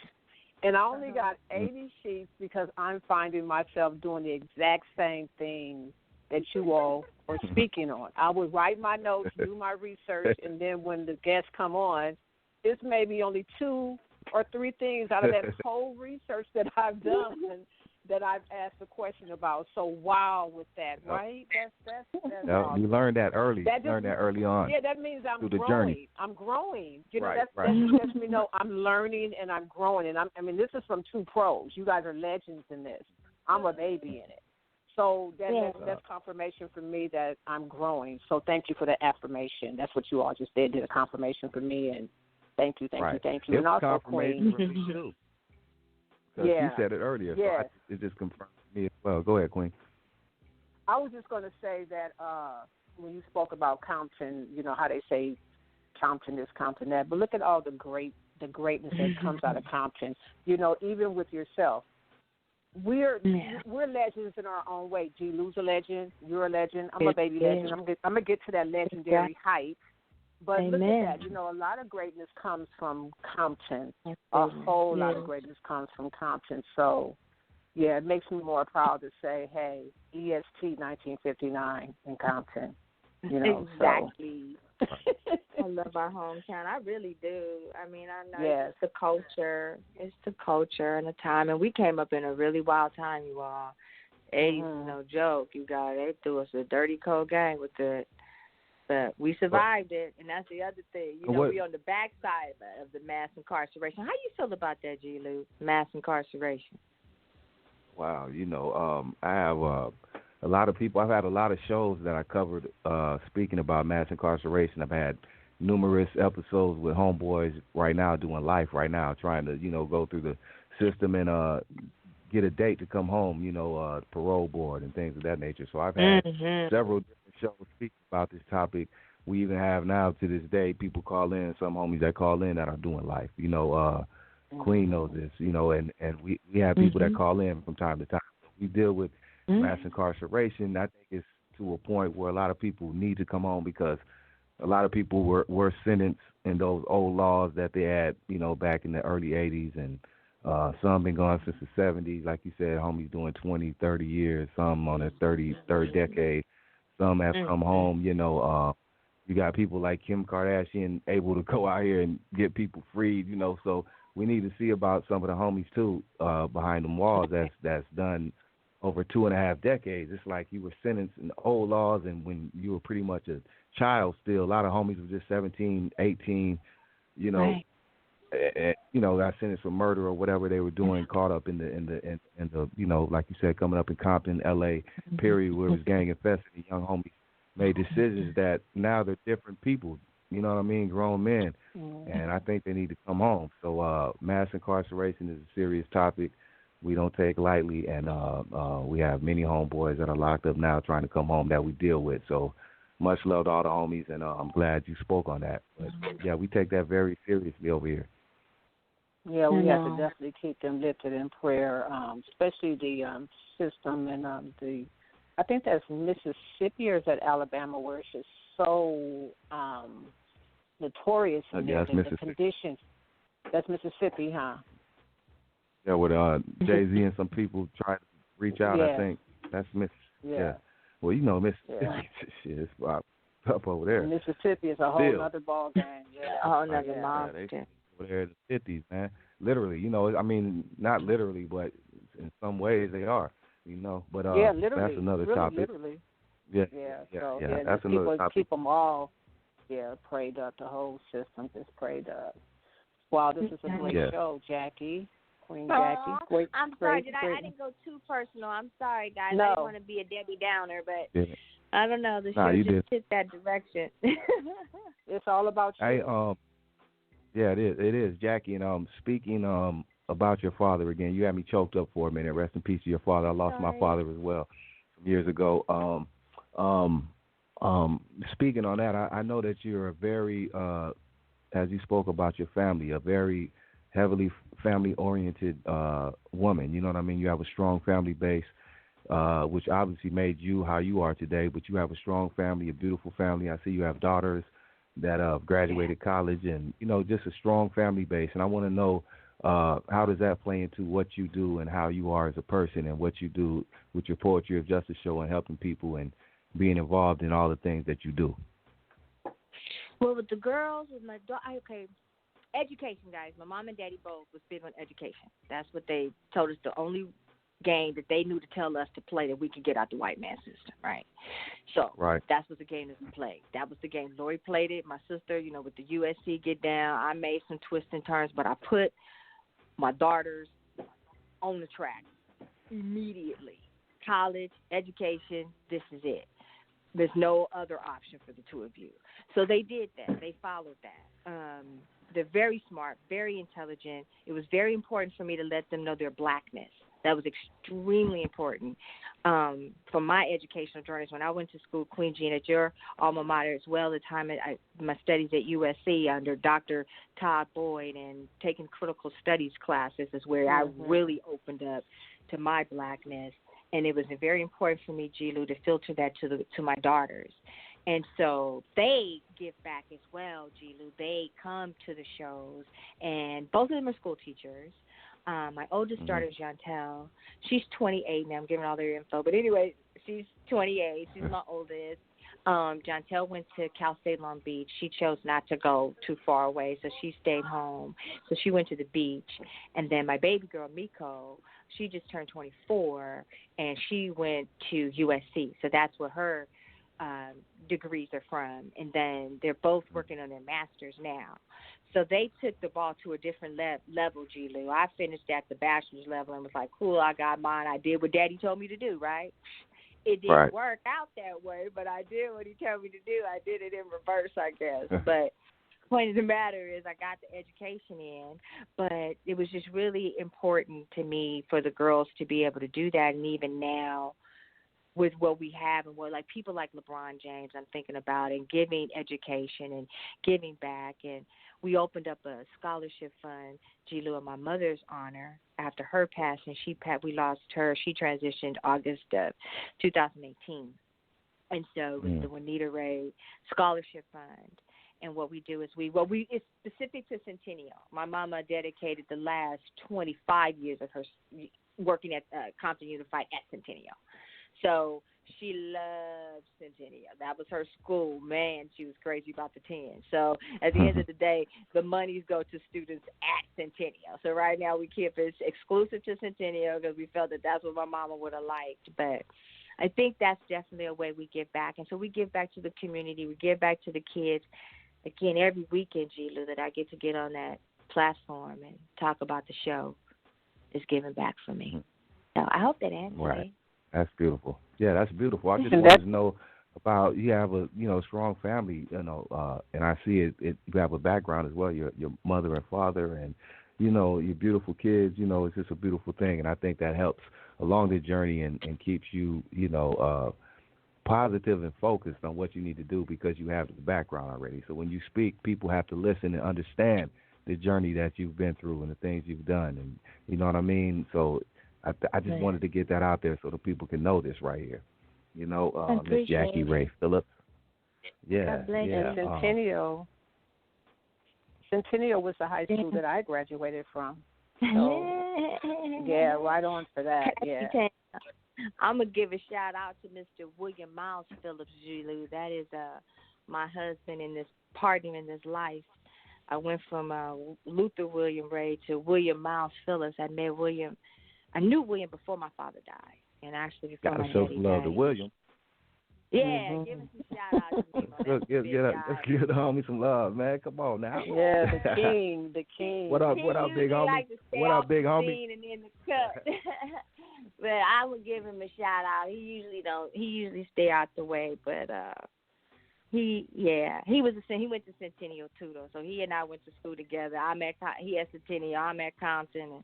And I only got 80 sheets because I'm finding myself doing the exact same thing that you all are speaking on. I would write my notes, do my research, and then when the guests come on, it's maybe only 2 or 3 things out of that whole research that I've done and that I've asked a question about. So wow with that, right? That's awesome. You learned that early. Learned that early on. Yeah, that means I'm growing. Journey. I'm growing. That lets me know I'm learning and I'm growing. And this is from 2 pros. You guys are legends in this. I'm a baby in it. So that's confirmation for me that I'm growing. So thank you for the affirmation. That's what you all just did a confirmation for me, and thank you. It's And also, confirmation Queen. for me too. Because you said it earlier, so it just confirmed me as well. Go ahead, Queen. I was just going to say that when you spoke about Compton, how they say Compton this, Compton that, but look at all the greatness that comes out of Compton. Even with yourself, we're legends in our own way. G-Lew's a legend. You're a legend. I'm a baby legend. I'm gonna get to that legendary height. But look at that. A lot of greatness comes from Compton. A whole lot of greatness comes from Compton. So, yeah, it makes me more proud to say, hey, EST 1959 in Compton. Exactly. So. I love our hometown. I really do. I mean, I know it's the culture. It's the culture and the time. And we came up in a really wild time, you all. 80s, no joke. You guys, they threw us a dirty, cold game with it. But we survived it, and that's the other thing. You know, What? we on the backside of the mass incarceration. How you feel about that, G-Lew? Mass incarceration. Wow, I have a lot of people. I've had a lot of shows that I covered speaking about mass incarceration. I've had numerous episodes with homeboys right now doing life right now, trying to, go through the system and get a date to come home, parole board and things of that nature. So I've had several different shows speaking about this topic. We even have now to this day people call in, some homies that call in that are doing life. Queen knows this, and we have people that call in from time to time. We deal with mass incarceration. I think it's to a point where a lot of people need to come home because a lot of people were sentenced in those old laws that they had, back in the early 80s, and some been gone since the 70s. Like you said, homies doing 20, 30 years, some on their third decade. Some have come home, you got people like Kim Kardashian able to go out here and get people freed, so we need to see about some of the homies, too, behind them walls that's done over 2.5 decades. It's like you were sentenced in the old laws, and when you were pretty much a child still, a lot of homies were just 17, 18, Right. got sentenced for murder or whatever they were doing, caught up in the like you said, coming up in Compton, L.A., period, where it was gang infested. The young homies made decisions that now they're different people, grown men, and I think they need to come home. So mass incarceration is a serious topic we don't take lightly, and we have many homeboys that are locked up now trying to come home that we deal with. So much love to all the homies, and I'm glad you spoke on that. But, yeah, we take that very seriously over here. Yeah, we have to definitely keep them lifted in prayer, especially the system and I think that's Mississippi or is that Alabama where it's just so notorious in there, the conditions. That's Mississippi, huh? Yeah, with Jay-Z and some people try to reach out, I think. That's Mississippi. Yeah. Well, Mississippi, shit, it's up over there. Mississippi is a whole other ball game. Yeah. A whole other monster. They over there in the 50s, man. Literally, not literally, but in some ways they are, But literally, that's another topic. Literally. Yeah. So that's another topic. Keep them all, prayed up. The whole system just prayed up. Wow, this is a great show, Jackie. Queen Jackie. Great, I'm sorry, I didn't go too personal. I'm sorry, guys. No. I didn't want to be a Debbie Downer, but I don't know. The show just took that direction. It's all about you. Yeah, it is, Jackie. And speaking about your father again, you had me choked up for a minute. Rest in peace to your father. I lost my father as well some years ago. Speaking on that, I know that you're a very, as you spoke about your family, a very heavily family-oriented woman. You know what I mean? You have a strong family base, which obviously made you how you are today, but you have a strong family, a beautiful family. I see you have daughters that graduated college and, just a strong family base. And I want to know how does that play into what you do and how you are as a person and what you do with your Poetry of Justice show and helping people and being involved in all the things that you do? Well, with the girls, with my daughter, education, guys. My mom and daddy both was big on education. That's what they told us, the only game that they knew to tell us to play that we could get out the white man system, right? So that's what the game that we played. That was the game. Lori played it. My sister, with the USC get down, I made some twists and turns, but I put my daughters on the track immediately. College, education, this is it. There's no other option for the two of you. So they did that. They followed that. They're very smart, very intelligent. It was very important for me to let them know their blackness. That was extremely important for my educational journeys. When I went to school, Queen Jean, at your alma mater as well, the time my studies at USC under Dr. Todd Boyd and taking critical studies classes is where I really opened up to my blackness. And it was very important for me, G-Lew, to filter that to my daughters. And so they give back as well, G-Lew. They come to the shows, and both of them are school teachers. My oldest daughter is Jantel. She's 28 now. I'm giving all their info. But anyway, she's 28. She's my oldest. Jantel went to Cal State Long Beach. She chose not to go too far away, so she stayed home. So she went to the beach. And then my baby girl, Miko, she just turned 24, and she went to USC. So that's where her degrees they're from, and then they're both working on their masters now. So they took the ball to a different level, G-Lew. I finished at the bachelor's level and was like, cool, I got mine. I did what Daddy told me to do, right? It didn't work out that way, but I did what he told me to do. I did it in reverse, I guess. But the point of the matter is I got the education in, but it was just really important to me for the girls to be able to do that. And even now, with what we have and what, like, people like LeBron James, I'm thinking about, and giving education and giving back. And we opened up a scholarship fund, G-Lew, in my mother's honor. After her passing, we lost her. She transitioned August of 2018. And so it was the Juanita Ray Scholarship Fund. And what we do is it's specific to Centennial. My mama dedicated the last 25 years of her working at Compton Unified at Centennial. So she loved Centennial. That was her school. Man, she was crazy about the 10. So at the end of the day, the monies go to students at Centennial. So right now we keep it exclusive to Centennial because we felt that that's what my mama would have liked. But I think that's definitely a way we give back. And so we give back to the community. We give back to the kids. Again, every weekend, G-Lew, that I get to get on that platform and talk about the show is giving back for me. So I hope that answers it. That's beautiful. Yeah, that's beautiful. I just wanted to know about, you have a strong family, and I see it. You have a background as well. Your mother and father, and your beautiful kids. It's just a beautiful thing, and I think that helps along the journey and keeps you positive and focused on what you need to do because you have the background already. So when you speak, people have to listen and understand the journey that you've been through and the things you've done, and you know what I mean. So I just wanted to get that out there so the people can know this right here. Ms Jackie Ray Phillips. Yeah. Centennial was the high school that I graduated from. So, yeah, right on for that. Yeah. I'm going to give a shout out to Mr. William Miles Phillips, G-Lew. That is my husband and this partner in this life. I went from Luther William Ray to William Miles Phillips. I knew William before my father died, and actually before my daddy died. Got to show some love to William. Yeah, give him some shout out to me. Let's give the homie some love, man. Come on now. Yeah, the king. What up, big homie? Like what up, big homie? And in the cut. But I would give him a shout out. He usually stay out the way, but he went to Centennial too though. So he and I went to school together. He at Centennial, I'm at Compton, and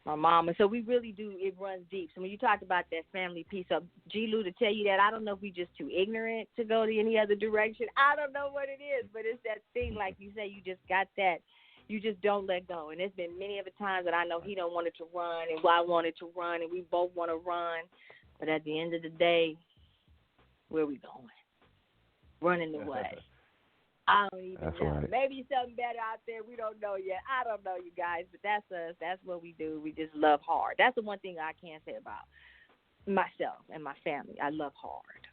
my mama. So we really do, it runs deep. So when you talk about that family piece of G-Lew, to tell you that, I don't know if we just too ignorant to go to any other direction. I don't know what it is, but it's that thing, like you say, you just got that. You just don't let go. And there's been many of the times that I know he don't want it to run and I wanted to run and we both want to run. But at the end of the day, where are we going? Running away. I don't even know. Right. Maybe something better out there. We don't know yet. I don't know, you guys, but that's us. That's what we do. We just love hard. That's the one thing I can say about myself and my family. I love hard.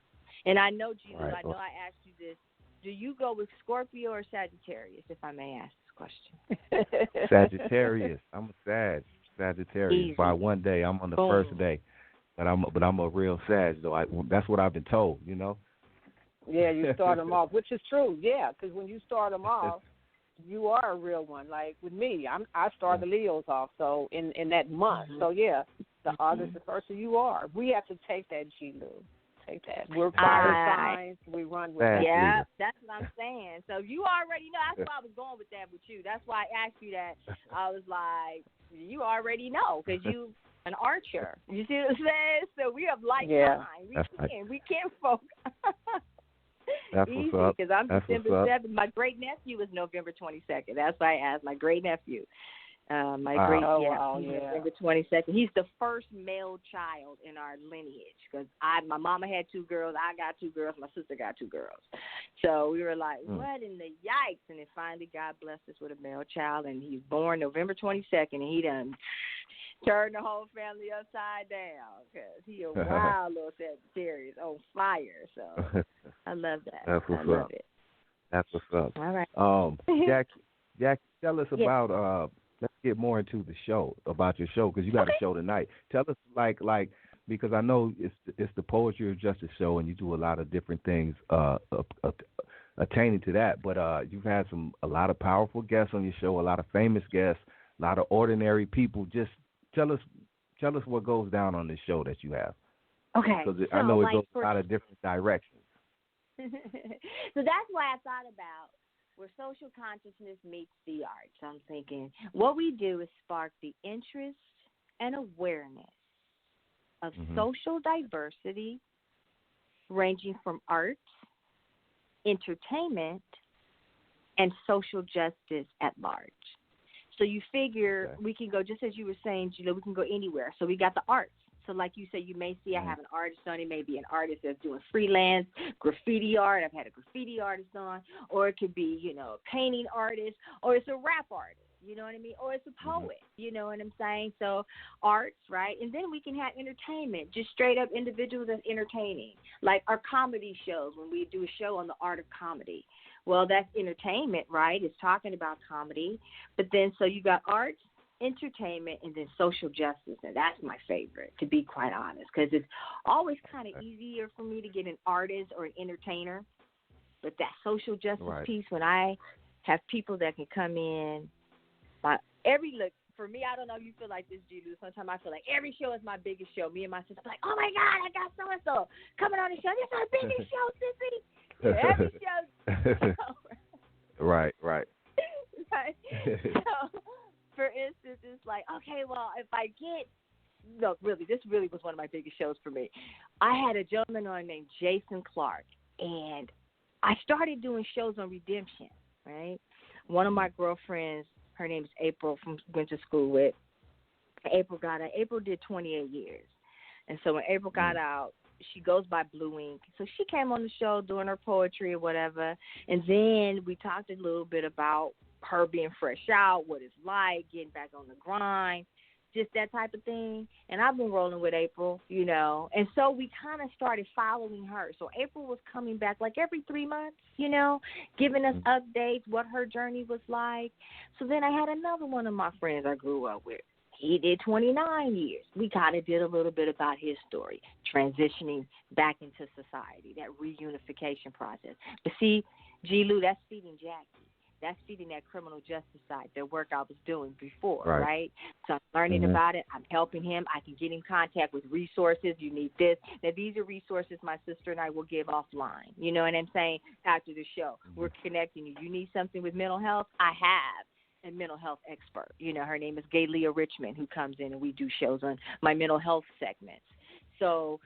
And I know, G-Lew, I know I asked you this. Do you go with Scorpio or Sagittarius, if I may ask this question? Sagittarius. I'm a Sagittarius. Easy. By one day, I'm on the first day. But I'm a real Sag, though. That's what I've been told, Yeah, you start them off, which is true. Yeah, because when you start them off, you are a real one. Like with me, I start the Leos off. So in that month, so yeah, the August the 1st. So you are. We have to take that, G-Lew. Take that. We're fire signs. We run with that. Yeah, that's what I'm saying. So you already know. That's why I was going with that with you. That's why I asked you that. I was like, you already know because you an archer. You see what I'm saying? So we have like time. We can't focus. That's easy, what's up. Because I'm December 7th. My great nephew is November 22nd. That's why I asked my great nephew. November 22nd. He's the first male child in our lineage because my mama had 2 girls. I got 2 girls. My sister got 2 girls. So we were like, what in the yikes? And then finally God blessed us with a male child, and he's born November 22nd, and he done turned the whole family upside down because he a wild little Sagittarius on fire. So I love that. That's what's I love up. It. That's what's up. All right. Jackie, tell us about let's get more into the show, about your show, because you got a show tonight. Tell us, like because I know it's the Poetry of Justice show, and you do a lot of different things attaining to that. But you've had a lot of powerful guests on your show, a lot of famous guests, a lot of ordinary people. Just tell us what goes down on this show that you have. Okay. Because I know it goes a lot of different directions. So that's why I thought about where social consciousness meets the arts. I'm thinking what we do is spark the interest and awareness of social diversity, ranging from arts, entertainment, and social justice at large. So you figure we can go, just as you were saying, G-Lew, we can go anywhere. So we got the arts. So like you say, you may see I have an artist on. It may be an artist that's doing freelance graffiti art. I've had a graffiti artist on. Or it could be, a painting artist. Or it's a rap artist. You know what I mean? Or it's a poet. You know what I'm saying? So arts, right? And then we can have entertainment, just straight up individuals that's entertaining. Like our comedy shows, when we do a show on the art of comedy. Well, that's entertainment, right? It's talking about comedy. But then so you got arts, entertainment, and then social justice, and that's my favorite, to be quite honest, because it's always kind of easier for me to get an artist or an entertainer, but that social justice piece, when I have people that can come in, for me, I don't know if you feel like this, G-Lew. Sometimes I feel like every show is my biggest show. Me and my sister are like, oh my God, I got so and so coming on the show. This is our biggest show, sissy. Every show. Right. Right. So, for instance, it's like, okay, well, if I this really was one of my biggest shows for me. I had a gentleman on named Jason Clark, and I started doing shows on redemption, right? One of my girlfriends, her name is April, went to school with. April did 28 years. And so when April got out, she goes by Blue Ink. So she came on the show doing her poetry or whatever. And then we talked a little bit about her being fresh out, what it's like, getting back on the grind, just that type of thing. And I've been rolling with April, And so we kind of started following her. So April was coming back like every 3 months, giving us updates, what her journey was like. So then I had another one of my friends I grew up with. He did 29 years. We kind of did a little bit about his story, transitioning back into society, that reunification process. But see, G-Lew, that's feeding Jackie. That's feeding that criminal justice side, the work I was doing before, right? So I'm learning about it. I'm helping him. I can get in contact with resources. You need this. Now, these are resources my sister and I will give offline. You know what I'm saying? After the show, we're connecting you. You need something with mental health? I have a mental health expert. Her name is Leah Richmond, who comes in and we do shows on my mental health segments. So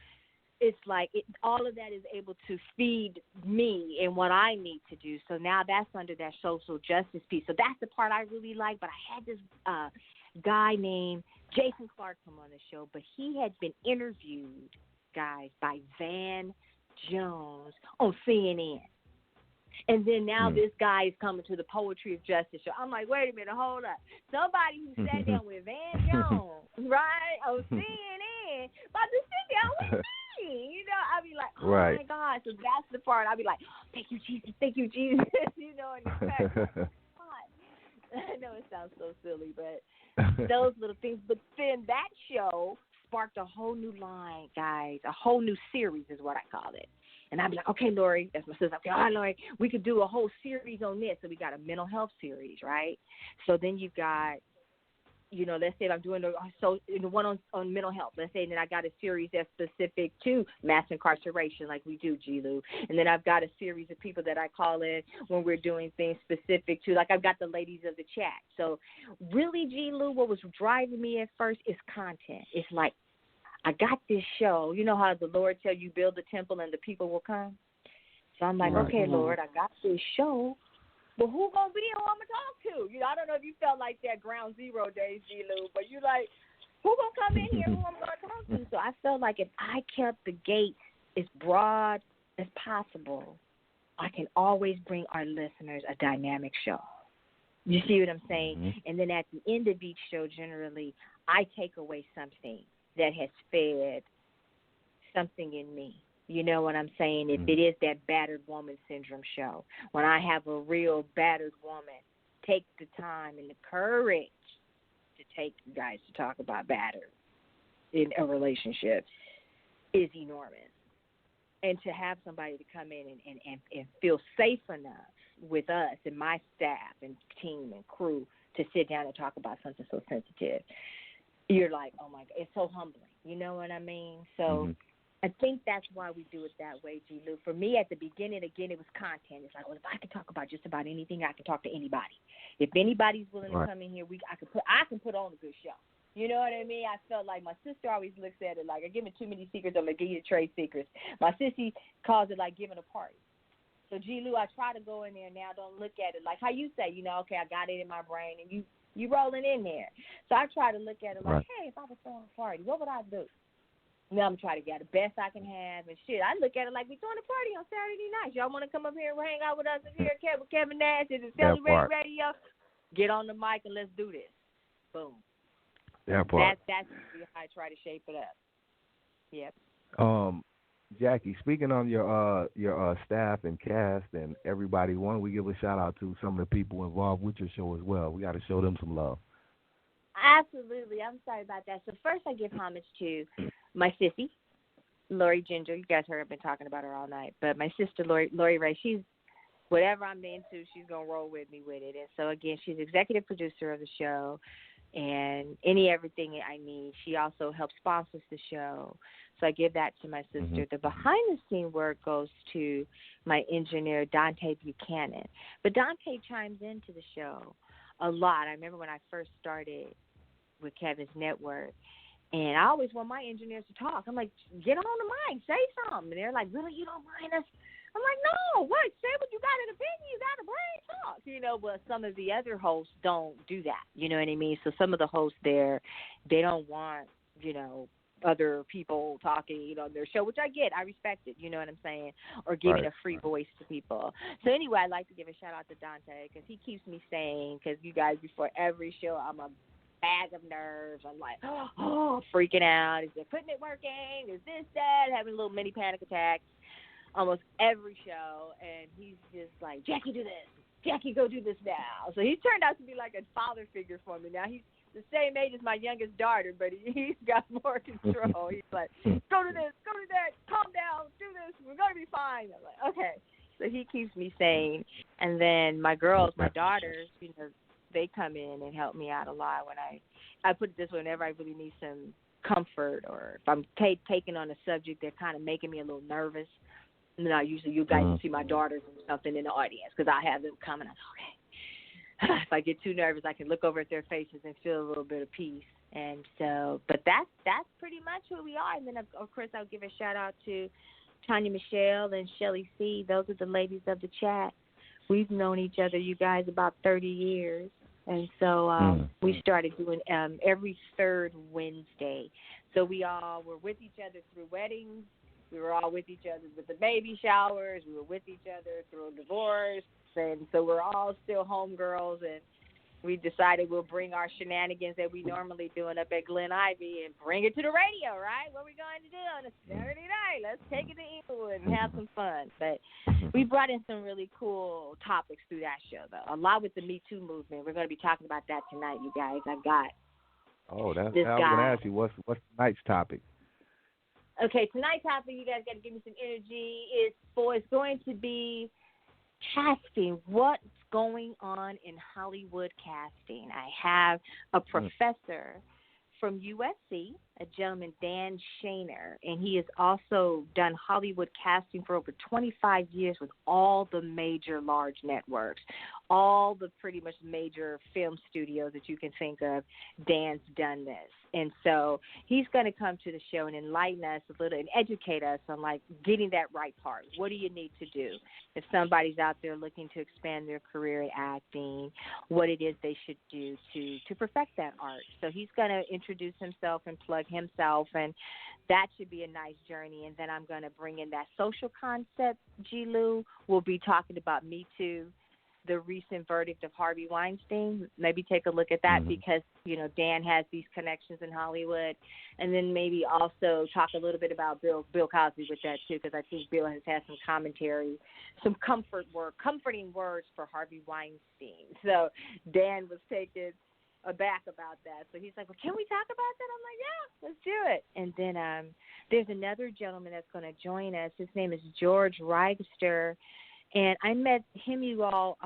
it's like all of that is able to feed me and what I need to do. So now that's under that social justice piece. So that's the part I really like. But I had this guy named Jason Clark come on the show, but he had been interviewed, guys, by Van Jones on CNN. And then now this guy is coming to the Poetry of Justice show. I'm like, wait a minute, hold up. Somebody who sat down with Van Jones, right, on CNN, about to sit down with me. I'd be like, oh, my God. So that's the part. I'd be like, thank you, Jesus. Thank you, Jesus. And in fact, I know it sounds so silly, but those little things. But then that show sparked a whole new line, guys, a whole new series is what I call it. And I'd be like, okay, Lori, that's my sister. Okay, all right, Lori, we could do a whole series on this. So we got a mental health series, right? So then you've got, let's say I'm doing the one on mental health. Let's say then I got a series that's specific to mass incarceration like we do, G-Lew. And then I've got a series of people that I call in when we're doing things specific to, like I've got the ladies of the chat. So really, G-Lew, what was driving me at first is content. It's like, I got this show. You know how the Lord tell you build the temple and the people will come? So I'm like, okay, Lord, I got this show. But who going to be who I'm going to talk to? I don't know if you felt like that Ground Zero days, G-Lew, but you like, who going to come in here, who I'm going to talk to? So I felt like if I kept the gate as broad as possible, I can always bring our listeners a dynamic show. You see what I'm saying? And then at the end of each show, generally, I take away something that has fed something in me. You know what I'm saying? If it is that battered woman syndrome show, when I have a real battered woman, take the time and the courage to take you guys to talk about battered in a relationship. is enormous. And to have somebody to come in and feel safe enough with us and my staff and team and crew to sit down and talk about something so sensitive, you're like, oh, my God, it's so humbling. You know what I mean? So I think that's why we do it that way, G-Lew. For me, at the beginning, again, it was content. It's like, well, if I can talk about just about anything, I can talk to anybody. If anybody's willing to come in here, I can put on a good show. You know what I mean? I felt like my sister always looks at it like, I give me too many secrets, I'm going to give you trade secrets. My sissy calls it like giving a party. So, G-Lew, I try to go in there now, don't look at it like how you say, okay, I got it in my brain, and you rolling in there. So I try to look at it like, hey, if I was throwing a party, what would I do? Now I'm trying to get the best I can have and shit. I look at it like we're throwing a party on Saturday night. Y'all want to come up here and hang out with us here with Kevin Nash and the Celebrate Radio? Get on the mic and let's do this. Boom. That part. That's how I try to shape it up. Yep. Jackie, speaking on your staff and cast and everybody, why don't we give a shout out to some of the people involved with your show as well? We got to show them some love. Absolutely. I'm sorry about that. So first I give homage to my sissy, Lori Ginger. You guys heard I've been talking about her all night. But my sister, Lori Ray, she's whatever I'm into, she's going to roll with me with it. And so, again, she's executive producer of the show and everything I need. She also helps sponsors the show. So I give that to my sister. The behind-the-scene work goes to my engineer, Dante Buchanan. But Dante chimes into the show a lot. I remember when I first started with Kevin's network, and I always want my engineers to talk. I'm like, get on the mic, say something. And they're like, really, you don't mind us? I'm like, no, what? Say what you got an opinion, you got a brain, talk. But some of the other hosts don't do that. You know what I mean? So some of the hosts there, they don't want, other people talking, on their show, which I get. I respect it, you know what I'm saying? Or giving a free voice to people. So anyway, I'd like to give a shout-out to Dante because he keeps me sane because you guys, before every show, I'm a bag of nerves. I'm like, freaking out. Is the equipment working? Is this, that? Having a little mini panic attacks almost every show. And he's just like, Jackie, do this. Jackie, go do this now. So he turned out to be like a father figure for me. Now he's the same age as my youngest daughter, but he's got more control. He's like, go to this, go to that, calm down, do this, we're going to be fine. I'm like, okay. So he keeps me sane. And then my girls, my daughters, they come in and help me out a lot when I put it this way, whenever I really need some comfort or if I'm taking on a subject that's kind of making me a little nervous. And then usually you guys see my daughters or something in the audience because I have them come and I'm okay. If I get too nervous, I can look over at their faces and feel a little bit of peace. And so, but that's pretty much who we are. And then, of course, I'll give a shout-out to Tanya Michelle and Shelly C. Those are the ladies of the chat. We've known each other, you guys, about 30 years. And so we started doing every third Wednesday. So we all were with each other through weddings. We were all with each other with the baby showers. We were with each other through a divorce. And so we're all still homegirls, and we decided we'll bring our shenanigans that we normally doing up at Glen Ivy and bring it to the radio, right? What are we going to do on a Saturday night? Let's take it to Inglewood and have some fun. But we brought in some really cool topics through that show, though. A lot with the Me Too movement. We're going to be talking about that tonight, you guys. I've got this guy. I was going to ask you, what's tonight's topic? Okay, tonight's topic, you guys got to give me some energy. It's going to be casting. What's going on in Hollywood casting? I have a professor from USC, a gentleman, Dan Shaner, and he has also done Hollywood casting for over 25 years with all the major large networks, all the pretty much major film studios that you can think of. Dan's done this. And so he's going to come to the show and enlighten us a little and educate us on, like, getting that right part. What do you need to do? If somebody's out there looking to expand their career in acting, what it is they should do to perfect that art. So he's going to introduce himself and plug himself, and that should be a nice journey. And then I'm going to bring in that social concept, G-Lew. We'll be talking about Me Too, the recent verdict of Harvey Weinstein. Maybe take a look at that because, Dan has these connections in Hollywood. And then maybe also talk a little bit about Bill Cosby with that, too, because I think Bill has had some commentary, some comforting words for Harvey Weinstein. So Dan was taking aback about that. So he's like, well, can we talk about that? I'm like, yeah, let's do it. And then there's another gentleman that's going to join us. His name is George Reister. And I met him, you all.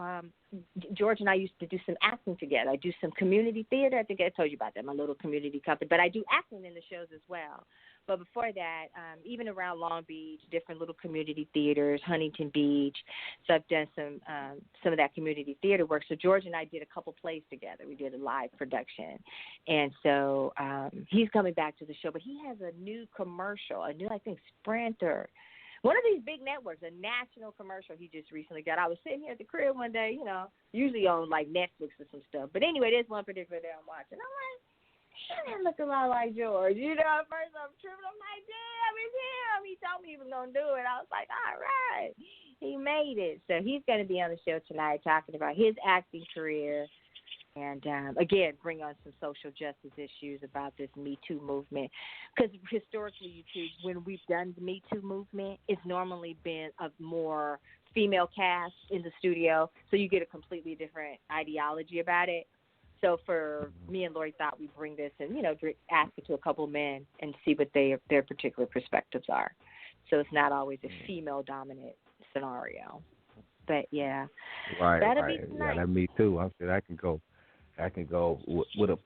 George and I used to do some acting together. I do some community theater. I think I told you about that, my little community company. But I do acting in the shows as well. But before that, even around Long Beach, different little community theaters, Huntington Beach. So I've done some of that community theater work. So George and I did a couple plays together. We did a live production. And so he's coming back to the show. But he has a new commercial, a new, I think, Sprinter. One of these big networks, a national commercial he just recently got. I was sitting here at the crib one day, usually on like Netflix or some stuff. But anyway, there's one particular day I'm watching. I'm like, that look a lot like George. At first I'm tripping. I'm like, damn, it's him. He told me he was going to do it. I was like, all right. He made it. So he's going to be on the show tonight talking about his acting career. And, again, bring on some social justice issues about this Me Too movement. Because historically, when we've done the Me Too movement, it's normally been a more female cast in the studio, so you get a completely different ideology about it. So for me and Lori thought we'd bring this and, ask it to a couple men and see what their particular perspectives are. So it's not always a female-dominant scenario. But, yeah. Right, that'll right. be tonight. Yeah, that Me Too. I'm sure that can go. I can go with a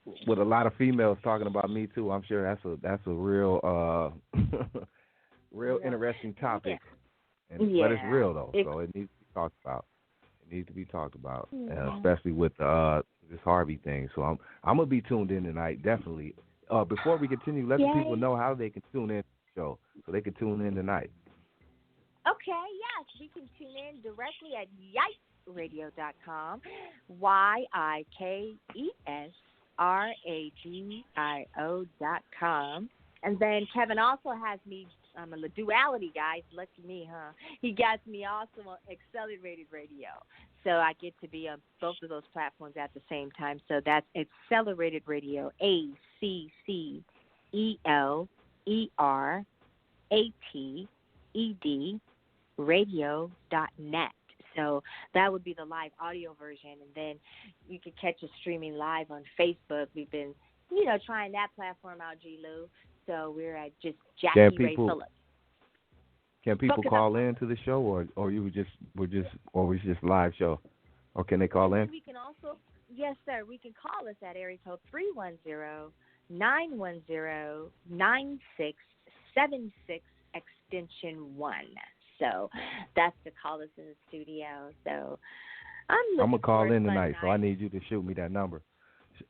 lot of females talking about Me Too. I'm sure that's a real real interesting topic. Yeah. But it's real though, so it needs to be talked about. It needs to be talked about, especially with this Harvey thing. So I'm gonna be tuned in tonight, definitely. Before we continue, let the people know how they can tune in to the show, so they can tune in tonight. Okay, yes, we can tune in directly at yikesradio.com, YIKESRADIO.com. And then Kevin also has me, I'm a duality guy, lucky me, huh? He got me also on Accelerated Radio. So I get to be on both of those platforms at the same time. So that's Accelerated Radio, ACCELERATED radio.net. So that would be the live audio version, and then you can catch us streaming live on Facebook. We've been, trying that platform out, G-Lew. So we're at just Jackie Ray Phillips. Can people call in to the show, or we're just live show, or can they call in? We can also, yes, sir. We can call us at area code 310-910-9676 extension 1. So that's to call us in the studio. So I'm going to call in tonight, so I need you to shoot me that number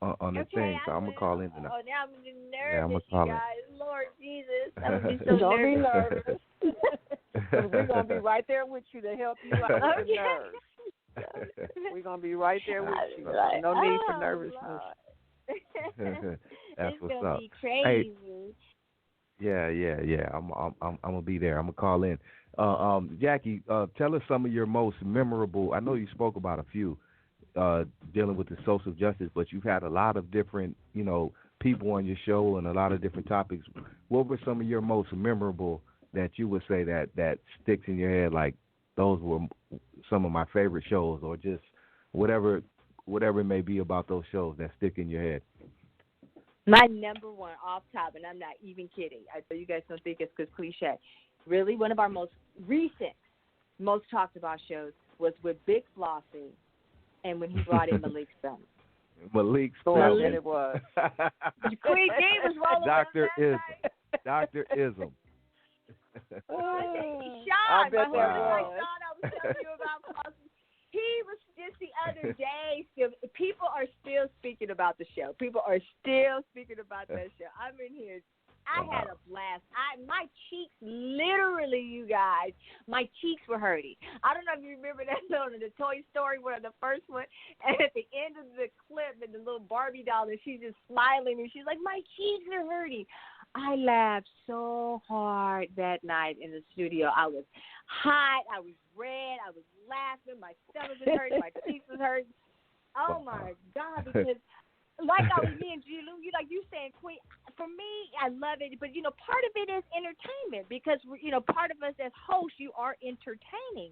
on the thing. So I'm going to call in tonight. Oh, now I'm nervous, I'm gonna call you guys. in. Lord Jesus. I'm going to be so Don't nervous. be nervous. We're going to be right there with you to help you out with the nerves. We're going to be right there with you. No need for nervousness. That's what's up. It's going to be crazy. Hey, yeah. I'm gonna be there. I'm gonna call in. Jackie, tell us some of your most memorable. I know you spoke about a few dealing with the social justice, but you've had a lot of different, people on your show and a lot of different topics. What were some of your most memorable that you would say that sticks in your head? Like those were some of my favorite shows, or just whatever it may be about those shows that stick in your head. My number one off top, and I'm not even kidding. I know you guys don't think it's because cliche. Really, one of our most recent, most talked about shows was with Big Flossie, and when he brought in Malik Spelman. Malik Spelman. Yes, it was. Queen Jean was rolling Dr. Ism. Dr. Ism. Sean, I bet my husband, that my was. son, I was telling you about Flossie. He was just the other day. People are still speaking about the show. People are still speaking about that show. I'm in here. I had a blast. My cheeks, literally, you guys, my cheeks were hurting. I don't know if you remember that on the Toy Story, one of the first one, and at the end of the clip, and the little Barbie doll, and she's just smiling, and she's like, my cheeks are hurting. I laughed so hard that night in the studio. I was hot. I was red. I was laughing. My stomach was hurting. My cheeks was hurting. Oh, my God, because like I was being G-Lew, you saying, Queen, for me, I love it. But, part of it is entertainment because, part of us as hosts, you are entertaining.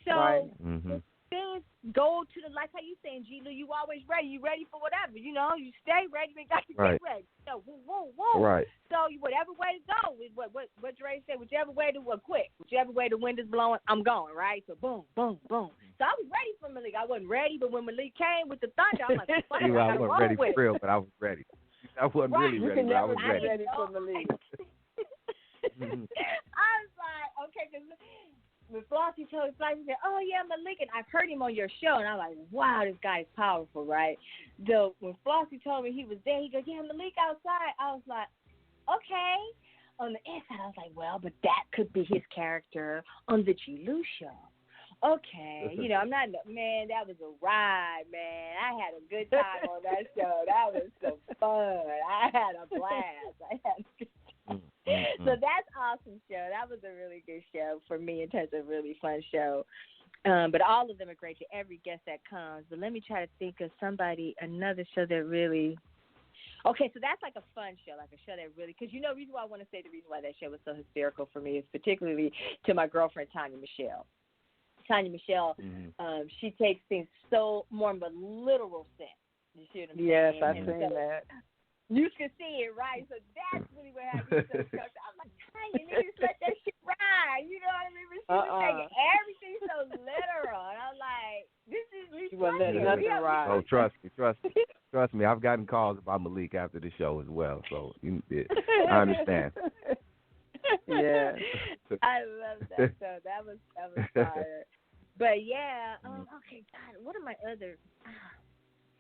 So right. things go to the, like how you saying, G-Lew, you always ready. You ready for whatever. You know, you stay ready. You got to get ready. So, woo. Right. So, whatever way to go, what Dre said, whichever way to quit, whichever way the wind is blowing, I'm going, right? So, boom. So, I was ready for Malik. I wasn't ready, but when Malik came with the thunder, I'm like, fuck it, I wasn't ready for real, but I was ready. I wasn't really ready, but I was ready. ready for Malik. I was like, okay, because when Flossie told me, he said, oh, yeah, Malik, and I've heard him on your show, and I'm like, wow, this guy's powerful, right? When Flossie told me he was there, he goes, yeah, Malik outside. I was like, okay. On the inside, I was like, well, but that could be his character on the G-Lew Show. Okay, I'm not, man, that was a ride, man. I had a good time on that show. That was so fun. I had a blast. So that's awesome show. That was a really good show for me in terms of really fun show. But all of them are great to every guest that comes. But let me try to think of another show that really. Okay, so that's like a fun show, like a show that really, because the reason why I want to say the reason why that show was so hysterical for me is particularly to my girlfriend, Tanya Michelle. Tanya Michelle, she takes things so more of a literal sense. You see what I'm saying? Yes, I've seen that. You can see it, right? So that's really what happened. I'm like, Tanya, you just let that shit ride. You know what I mean? But she was taking everything so literal. And I'm like, this is she wasn't letting nothing ride. Oh, trust me. I've gotten calls about Malik after the show as well. So I understand. Yeah. I love that show. That was fire. But yeah, okay, God, what are my other?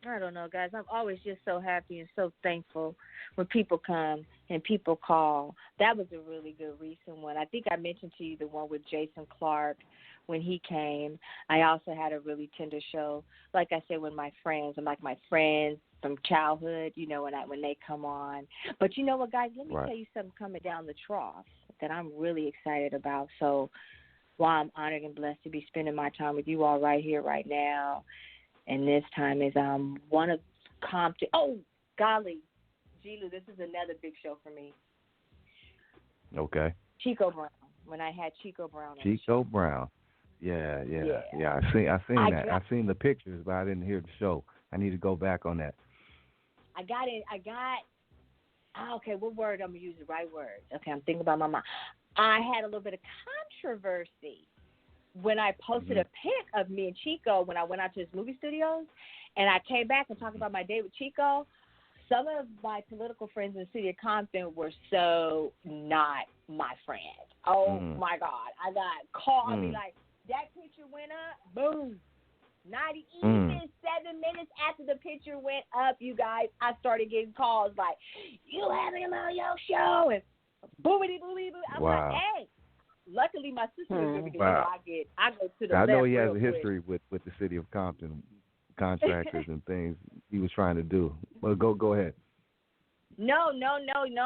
I don't know, guys. I'm always just so happy and so thankful when people come and people call. That was a really good recent one. I think I mentioned to you the one with Jason Clark when he came. I also had a really tender show, like I said, with my friends. I'm like my friends from childhood, when they come on. But you know what, guys? Let me tell you something coming down the trough that I'm really excited about. So while I'm honored and blessed to be spending my time with you all right here, right now, and this time is one of Compton. Oh, golly, G-Lew, this is another big show for me. Okay. Chico Brown. When I had Chico Brown. Chico Brown. Yeah. I seen that. I seen the pictures, but I didn't hear the show. I need to go back on that. I got it. Okay, what word I'm gonna use? The right word. Okay, I'm thinking about my mom. I had a little bit of controversy when I posted a pic of me and Chico when I went out to his movie studios, and I came back and talked about my day with Chico. Some of my political friends in the city of Compton were so not my friend. Oh, my God. I got called. I mean, like, that picture went up, boom. Not even 7 minutes after the picture went up, you guys, I started getting calls like, you have him on your show, and boomity-boomity-boo. I'm like, hey. Luckily, my sister was there because I go to the I left know he has real a history with the city of Compton contractors and things he was trying to do. Well, go ahead. No,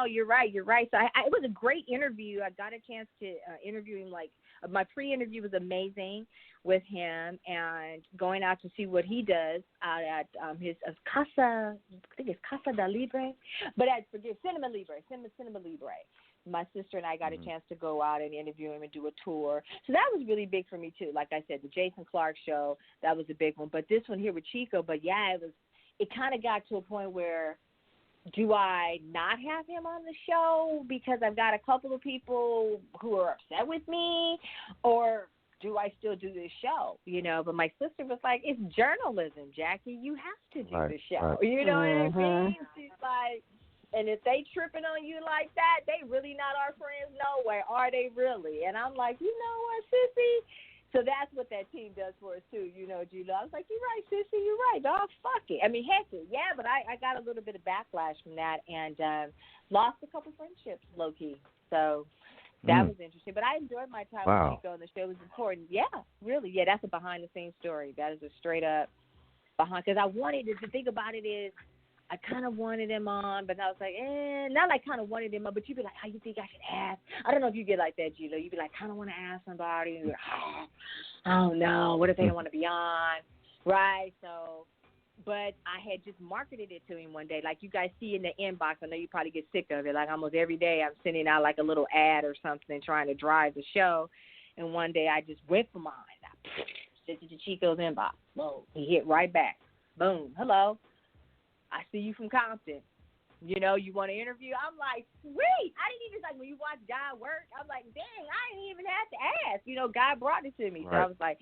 you're right. So it was a great interview. I got a chance to interview him. Like, my pre-interview was amazing with him, and going out to see what he does out at his Casa, I think it's Casa da Libre, but Cinema Libre. My sister and I got a chance to go out and interview him and do a tour. So that was really big for me, too. Like I said, the Jason Clark show, that was a big one. But this one here with Chico, it kind of got to a point where, do I not have him on the show because I've got a couple of people who are upset with me, or do I still do this show? But my sister was like, it's journalism, Jackie. You have to do the show. Right. You know what I mean? She's like, and if they tripping on you like that, they really not our friends no way. Are they really? And I'm like, you know what, sissy? So that's what that team does for us, too. G-Lew. I was like, you're right, sissy. You're right, dog. Fuck it. I mean, heck it. Yeah, but I got a little bit of backlash from that and lost a couple friendships, low-key. So that was interesting. But I enjoyed my time with Chico, and the show was important. Yeah, really. Yeah, that's a behind-the-scenes story. That is a straight-up behind. Because I wanted to think about it is, I kind of wanted him on, but I was like, not like kind of wanted him on, but you'd be like, how you think I should ask? I don't know if you get like that, G-Lew. You'd be like, kind of want to ask somebody. And you're like, I don't know. What if they don't want to be on? Right? So, but I had just marketed it to him one day. Like you guys see in the inbox, I know you probably get sick of it. Like almost every day I'm sending out like a little ad or something trying to drive the show. And one day I just went for mine. sent it to Chico's inbox. Boom. He hit right back. Boom. Hello. I see you from Compton. You know, you want to interview? I'm like, sweet. I didn't even, like, when you watch God work, I'm like, dang, I didn't even have to ask. You know, God brought it to me. So I was like,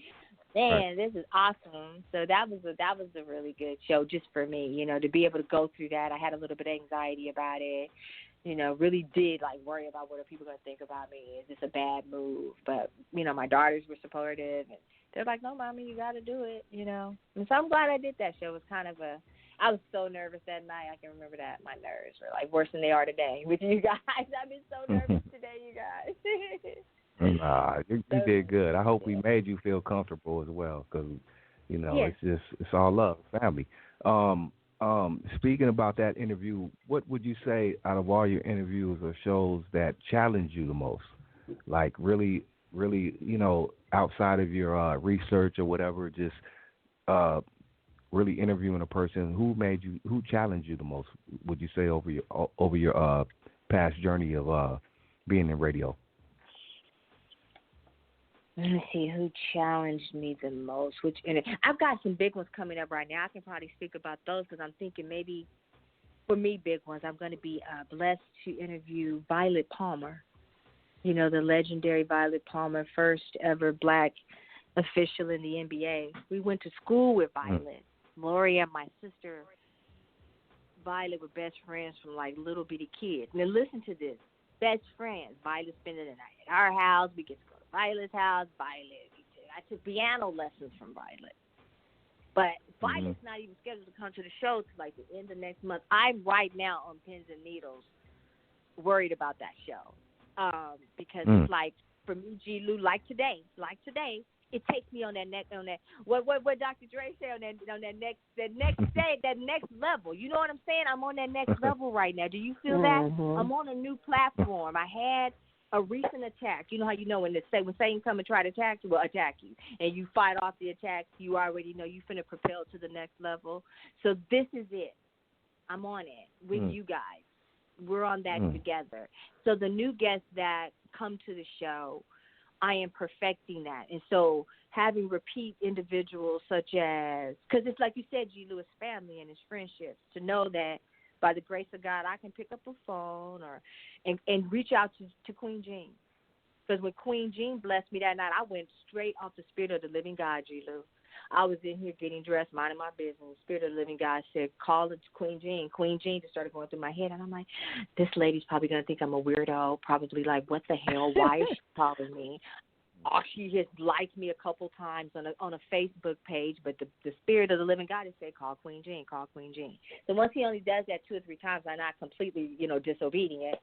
man, this is awesome. So that was a really good show just for me, you know, to be able to go through that. I had a little bit of anxiety about it, you know, really did, like, worry about what are people going to think about me. Is this a bad move? But, you know, my daughters were supportive, and they're like, no, Mommy, you got to do it, you know. And so I'm glad I did that show. It was kind of I was so nervous that night. I can remember that. My nerves were, like, worse than they are today with you guys. I've been so nervous today, you guys. Nah, you did good. I hope we made you feel comfortable as well, because, you know, it's all love, family. Speaking about that interview, what would you say out of all your interviews or shows that challenged you the most? Like really, you know, outside of your research or whatever, just really interviewing a person, who challenged you the most, would you say, over your past journey of being in radio? Let me see who challenged me the most. I've got some big ones coming up right now. I can probably speak about those because I'm thinking maybe for me, big ones. I'm going to be blessed to interview Violet Palmer. You know, the legendary Violet Palmer, first ever black official in the NBA. We went to school with Violet. Lori and my sister Violet were best friends from like little bitty kids. Now listen to this. Best friends. Violet spending the night at our house. We get to go to Violet's house. I took piano lessons from Violet. But Violet's not even scheduled to come to the show till like the end of next month. I'm right now on pins and needles worried about that show. Because it's like, for me, G-Lew, like today, it takes me on that what Dr. Dre said on that next level. You know what I'm saying? I'm on that next level right now. Do you feel that? I'm on a new platform. I had a recent attack. You know how you know when Satan come and try to attack you, and you fight off the attack, you already know you finna propel to the next level. So this is it. I'm on it with you guys. We're on that together. So the new guests that come to the show, I am perfecting that. And so having repeat individuals such as, because it's like you said, G-Lew is family and it's friendships, to know that by the grace of God, I can pick up a phone and reach out to Queen Jean. Because when Queen Jean blessed me that night, I went straight off the Spirit of the living God, G-Lew. I was in here getting dressed, minding my business. The Spirit of the living God said, call it Queen Jean. Queen Jean just started going through my head. And I'm like, this lady's probably going to think I'm a weirdo, probably like, what the hell? Why is she calling me? Oh, she has liked me a couple times on a Facebook page, but the Spirit of the living God has said, call Queen Jean, call Queen Jean. So once he only does that 2 or 3 times, I'm not completely, disobedient.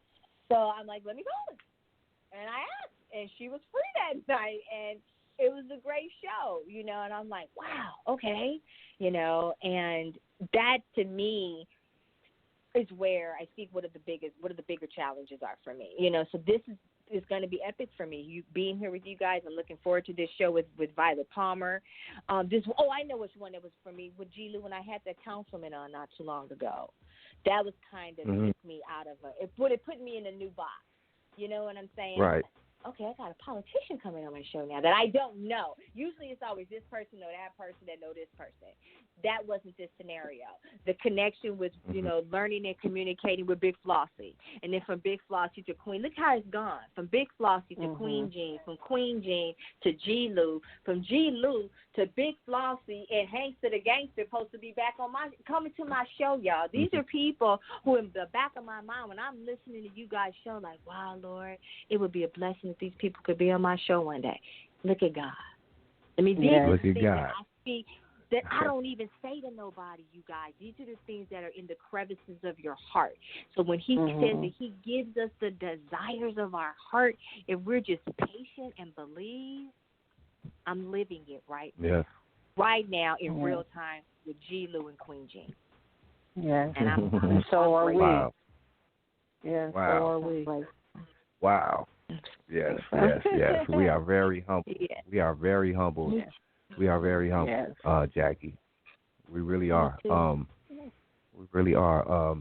So I'm like, let me call her. And I asked, and she was free that night, and it was a great show, and I'm like, wow, okay, and that to me is where I think what are the bigger challenges are for me, so this is going to be epic for me. You being here with you guys, I'm looking forward to this show with Violet Palmer. I know which one that was for me with G-Lew when I had that councilman on not too long ago. That was kind of took me out of it put me in a new box. You know what I'm saying? Right. Okay, I got a politician coming on my show now that I don't know. Usually it's always this person know that person that know this person. That wasn't this scenario. The connection with, learning and communicating with Big Flossie. And then from Big Flossie to Queen. Look how it's gone. From Big Flossie to Queen Jean. From Queen Jean to G-Lew. From G-Lew to Big Flossie and Hankster the Gangster supposed to be back coming to my show, y'all. These are people who in the back of my mind when I'm listening to you guys' show like, wow, Lord, it would be a blessing if these people could be on my show one day. Look at God. I mean, these are the things that I speak that I don't even say to nobody, you guys. These are the things that are in the crevices of your heart. So when he says that he gives us the desires of our heart, if we're just patient and believe, I'm living it right now. Right now in real time with G-Lew and Queen Jean. Yes. And I'm so are we. Wow. Yes, wow. So are we. Wow. Yes. We are very humble. Yes. We are very humble. Yes. We are very humble, yes. Jackie. We really are. We really are.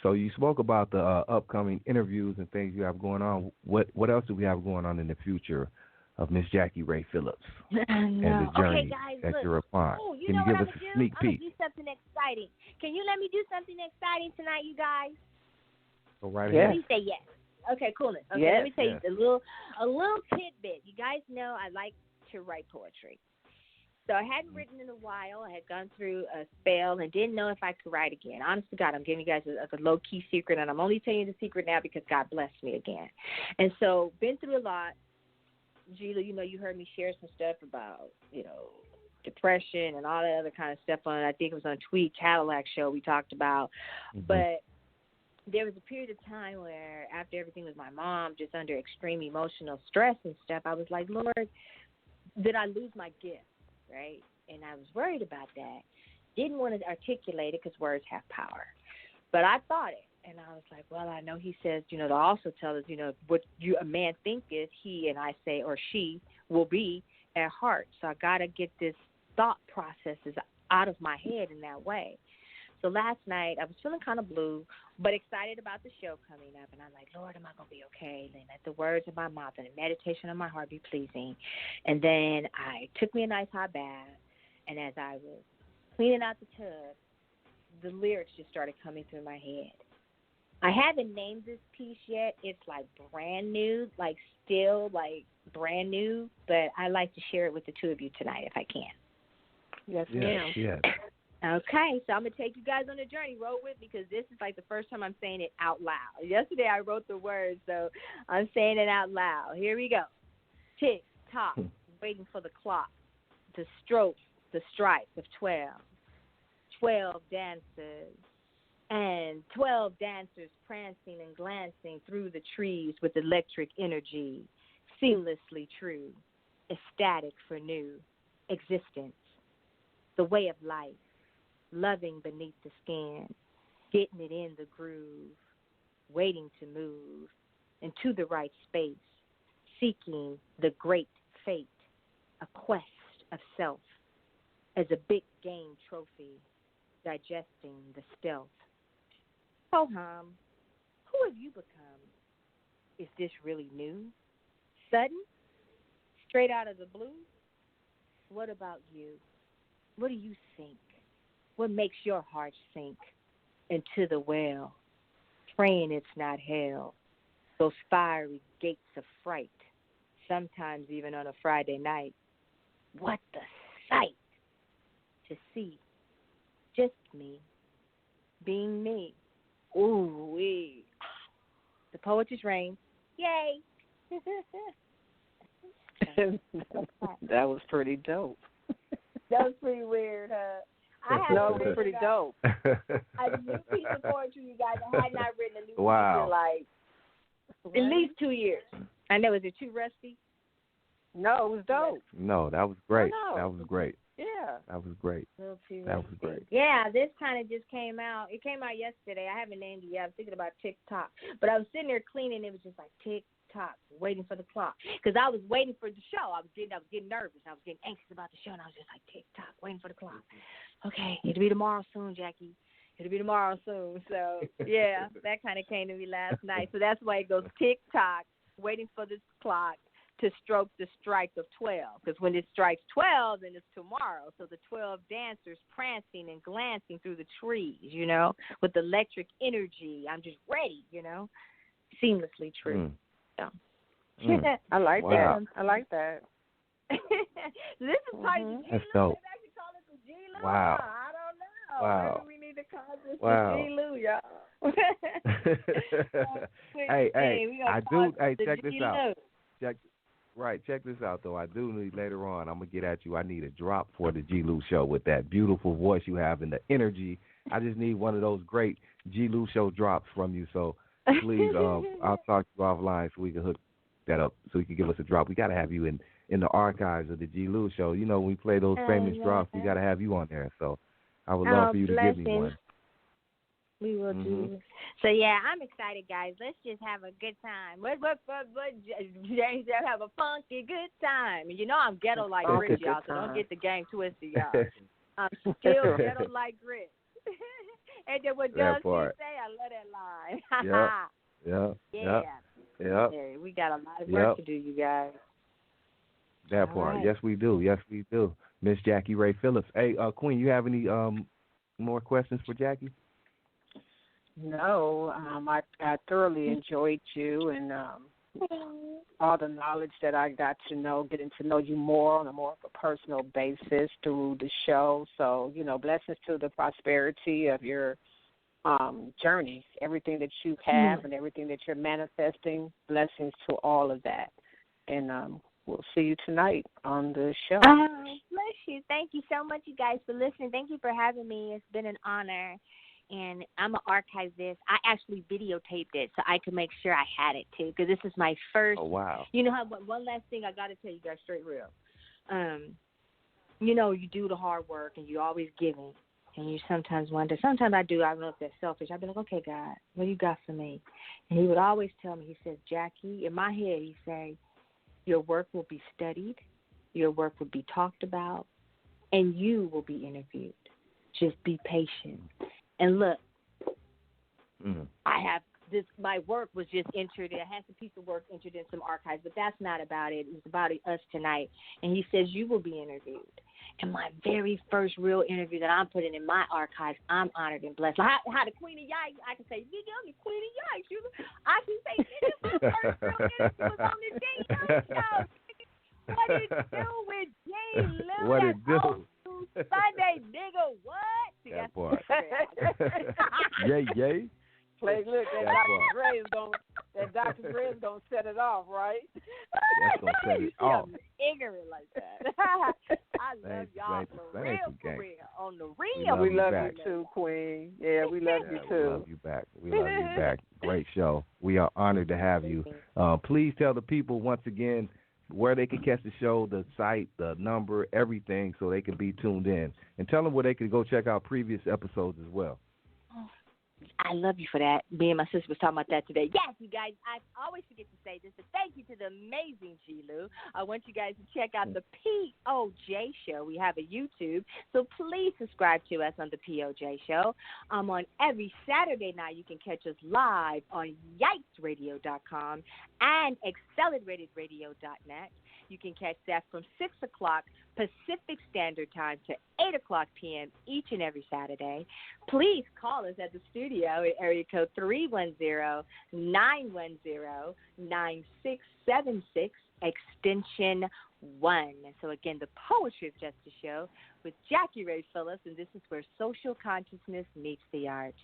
So you spoke about the upcoming interviews and things you have going on. What else do we have going on in the future of Ms Jackie Ray Phillips and No. the journey Okay, guys, that look. you're upon. Oh, you Can know you what give I'm us going a to do? sneak I'm going peek? to do something exciting. Can you let me do something exciting tonight, you guys? Go right Yes. ahead. Please say yes. Okay, coolness. Okay, Yes. let me tell you a little tidbit. You guys know I like to write poetry. So I hadn't written in a while. I had gone through a spell and didn't know if I could write again. Honest to God, I'm giving you guys a low-key secret, and I'm only telling you the secret now because God blessed me again. And so been through a lot. G-Lew, you heard me share some stuff about, depression and all that other kind of stuff on, I think it was on Tweet Cadillac show we talked about. Mm-hmm. But there was a period of time where after everything with my mom, just under extreme emotional stress and stuff, I was like, Lord, did I lose my gift, right? And I was worried about that. Didn't want to articulate it because words have power. But I thought it. And I was like, well, I know he says, to also tell us, what a man thinketh, he, and I say, or she, will be at heart. So I got to get this thought processes out of my head in that way. So last night I was feeling kind of blue, but excited about the show coming up. And I'm like, Lord, am I going to be okay? And let the words of my mouth and the meditation of my heart be pleasing. And then I took me a nice hot bath. And as I was cleaning out the tub, the lyrics just started coming through my head. I haven't named this piece yet. It's like brand new, like still like brand new, but I like to share it with the two of you tonight if I can. Yes, Yes, ma'am. yes. Okay, so I'm going to take you guys on a journey. Roll with me because this is like the first time I'm saying it out loud. Yesterday I wrote the words, so I'm saying it out loud. Here we go. Tick, tock, waiting for the clock to stroke the strike of 12. 12 dancers. And 12 dancers prancing and glancing through the trees with electric energy, seamlessly true, ecstatic for new existence, the way of life, loving beneath the skin, getting it in the groove, waiting to move into the right space, seeking the great fate, a quest of self as a big game trophy, digesting the stealth. Ho-hum, who have you become? Is this really new? Sudden? Straight out of the blue? What about you? What do you think? What makes your heart sink into the well? Praying it's not hell. Those fiery gates of fright, sometimes even on a Friday night. What the sight to see. Just me, being me. Ooh, wee. The poetry's rain. Yay. That was pretty dope. That was pretty weird, huh? No, it was pretty dope. A new piece of poetry, you guys. I had not written a new piece Wow. in like at least 2 years. I know. Is it too rusty? No, it was dope. No, that was great. No. That was great. Yeah. That was great. A little too That was rusty. great. Yeah, this kind of just came out. It came out yesterday. I haven't named it yet. I was thinking about TikTok. But I was sitting there cleaning. It was just like TikTok, waiting for the clock. Because I was waiting for the show. I was getting nervous. I was getting anxious about the show. And I was just like, TikTok, waiting for the clock. Okay, it'll be tomorrow soon, Jackie. It'll be tomorrow soon. So, yeah, that kind of came to me last night. So that's why it goes TikTok, waiting for this clock to stroke the strike of 12. Because when it strikes 12, then it's tomorrow. So the 12 dancers prancing and glancing through the trees, with electric energy. I'm just ready, seamlessly true. So. I like Wow. that. I like that. This is part of the That's G-Lew. dope. Maybe I should call it the G-Lew. Wow. I don't know. Wow. Maybe we need to call this Wow. the G-Lew, y'all. Hey, we gonna I call do. it Hey, the check this G-Lew. out. Check this out, though. I do need later on, I'm going to get at you. I need a drop for the G-Lew Show with that beautiful voice you have and the energy. I just need one of those great G-Lew Show drops from you. So please, I'll talk to you offline so we can hook that up so you can give us a drop. We got to have you in the archives of the G-Lew Show. When we play those famous drops, we got to have you on there. So I would love for you to give me one. We will do. So yeah, I'm excited, guys. Let's just have a good time. What James, have a funky good time. And I'm ghetto like Grit, y'all. So don't get the game twisted, y'all. I'm still ghetto like Grit. And then what John C say, I love that line. Yeah. Yeah, we got a lot of work to do, you guys. That part. Right. Yes, we do. Yes, we do. Ms Jackie Ray Phillips. Hey, Queen, you have any more questions for Jackie? No, I thoroughly enjoyed you and all the knowledge that I got to know, getting to know you more on a more of a personal basis through the show. So, blessings to the prosperity of your journey, everything that you have and everything that you're manifesting. Blessings to all of that. And we'll see you tonight on the show. Bless you. Thank you so much, you guys, for listening. Thank you for having me. It's been an honor. And I'm going to archive this. I actually videotaped it so I could make sure I had it, too, because this is my first. Oh, wow. You know how, one last thing I got to tell you guys straight real. You do the hard work and you're always giving. And you sometimes wonder, sometimes I do, I don't know if that's selfish. I'd be like, okay, God, what do you got for me? And he would always tell me, he says, Jackie, in my head, he'd say, your work will be studied, your work will be talked about, and you will be interviewed. Just be patient. And look, I have this, my work was just entered. I had some piece of work entered in some archives, but that's not about it. It's about us tonight. And he says, you will be interviewed. And my very first real interview that I'm putting in my archives, I'm honored and blessed. Like how the Queen of Yikes, I can say, nigga, I'm the Queen of Yikes. I can say, nigga, my first real interview was on the G-Lew Show. What it do with G-Lew? What it do? Sunday, nigga, what? See, That part. yay. Look, that Dr. Dre is gonna set it off, right? That's gonna set it off. I'm ignorant like that. I love y'all for real. On the real. We love you too, Queen. Yeah, we love you too. We love you back. We love you back. Great show. We are honored to have you. Please tell the people once again where they can catch the show, the site, the number, everything, so they can be tuned in. And tell them where they can go check out previous episodes as well. I love you for that. Me and my sister was talking about that today. Yes, you guys, I always forget to say this, but thank you to the amazing G-Lew. I want you guys to check out the POJ Show. We have a YouTube, so please subscribe to us on the POJ Show. On every Saturday night, you can catch us live on yikesradio.com and acceleratedradio.net. You can catch that from 6 o'clock Pacific Standard Time to 8 o'clock p.m. each and every Saturday. Please call us at the studio at area code 310-910-9676, extension 1. So, again, the Poetry of Justice Show with Jackie Ray Phillips, and this is where social consciousness meets the arts.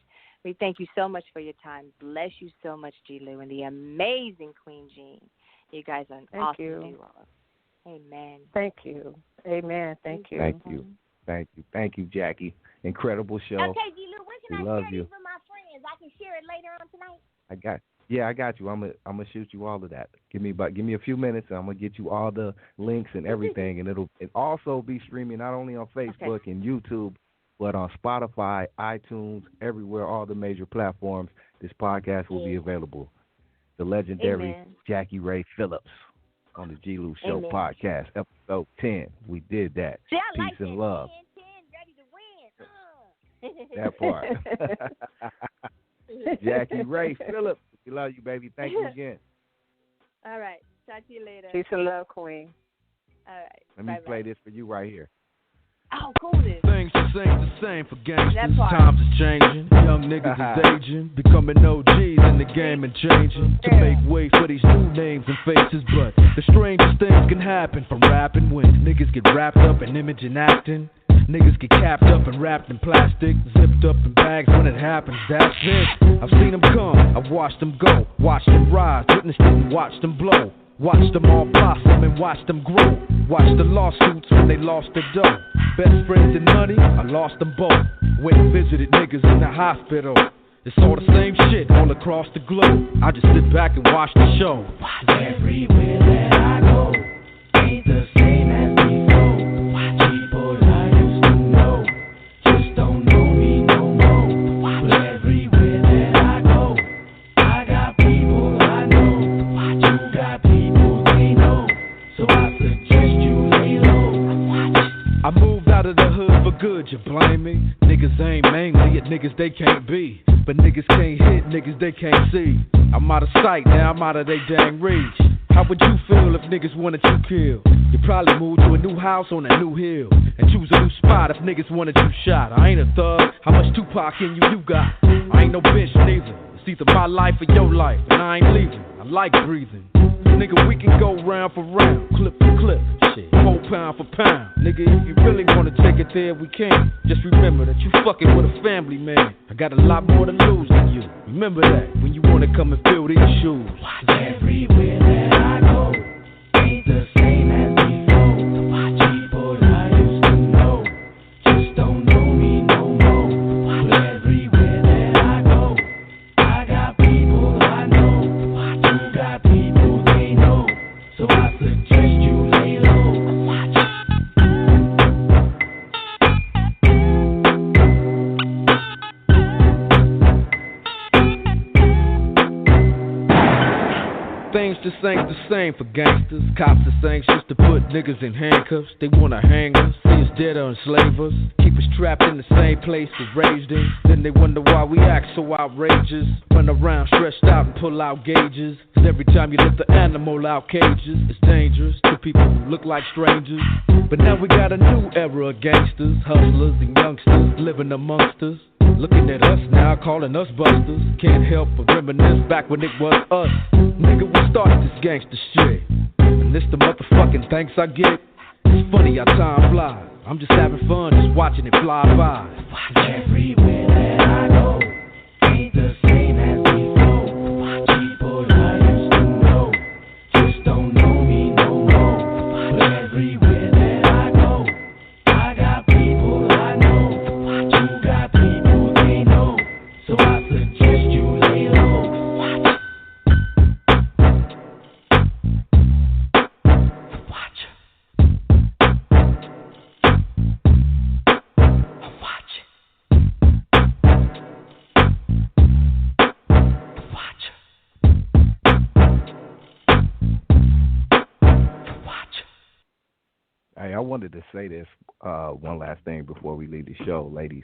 We thank you so much for your time. Bless you so much, G-Lew, and the amazing Queen Jean. You guys are an awesome duo. Amen. Thank you. Amen. Thank you. Thank you. Thank you. Thank you, Jackie. Incredible show. Okay, G-Lew, when can I share these with my friends? I can share it later on tonight. I got you. I'm gonna shoot you all of that. Give me a few minutes, and I'm gonna get you all the links and everything, and it'll also be streaming not only on Facebook and YouTube, but on Spotify, iTunes, everywhere, all the major platforms. This podcast will be available. The legendary Jackie Ray Phillips on the G-Lew Show Podcast, episode 10. We did that. See, Peace and love. 10, ready to win. That part. Jackie Ray Phillips, we love you, baby. Thank you again. All right. Talk to you later. Peace and love, Queen. All right. Let me play this for you right here. Oh, coolness. Things just ain't the same for gangsters. Times is changing. Young niggas is aging, becoming OGs in the game and changing to make way for these new names and faces. But the strangest things can happen from rapping when niggas get wrapped up in image and acting. Niggas get capped up and wrapped in plastic, zipped up in bags when it happens, that's it. I've seen them come, I've watched them go, watched them rise, witnessed them, watched them blow. Watched them all blossom and watched them grow. Watched the lawsuits when they lost their dough. Best friends and money, I lost them both. Went and visited niggas in the hospital. It's all the same shit all across the globe. I just sit back and watch the show. Everywhere that I go ain't the same as before. People I used to know just don't know me no more. But everywhere that I go, I got people I know. You got people they know, so I suggest you lay low. I moved out of the hood for good, you blame me? Niggas aim mainly at niggas they can't be. But niggas can't hit, niggas they can't see. I'm out of sight, now I'm out of they dang reach. How would you feel if niggas wanted you killed? You probably move to a new house on a new hill and choose a new spot if niggas wanted you shot. I ain't a thug. How much Tupac in you got? I ain't no bitch neither. It's either my life or your life, and I ain't leaving. I like breathing. Nigga, we can go round for round, clip for clip, shit, whole pound for pound. Nigga, if you really wanna take it there, we can. Just remember that you fucking with a family, man. I got a lot more to lose than you. Remember that when you wanna come and fill these shoes. Everywhere that I go ain't the same as before. People I used to know just don't know me no more. But everywhere that I go, I got people I know. You got people they know, so I suggest you lay low. Things just ain't the same for gangsters. Cops just anxious to put niggas in handcuffs. They wanna hang us, see us dead or enslave us, keep us trapped in the same place as raised in. Then they wonder why we act so outrageous. Run around stretched out and pull out gauges. Cause every time you lift the animal out cages, it's dangerous to people who look like strangers. But now we got a new era of gangsters, hustlers and youngsters living amongst us. Looking at us now, calling us busters. Can't help but reminisce back when it was us. Nigga, we started this gangster shit, and this the motherfucking thanks I get. It's funny how time flies. I'm just having fun, just watching it fly by. Everywhere that I go ain't the same as before. People I used to know just don't know me no more. But everywhere that I go, I got people I know. You got people they know, so I suggest you lay low. Hey, I wanted to say this one last thing before we leave the show, ladies.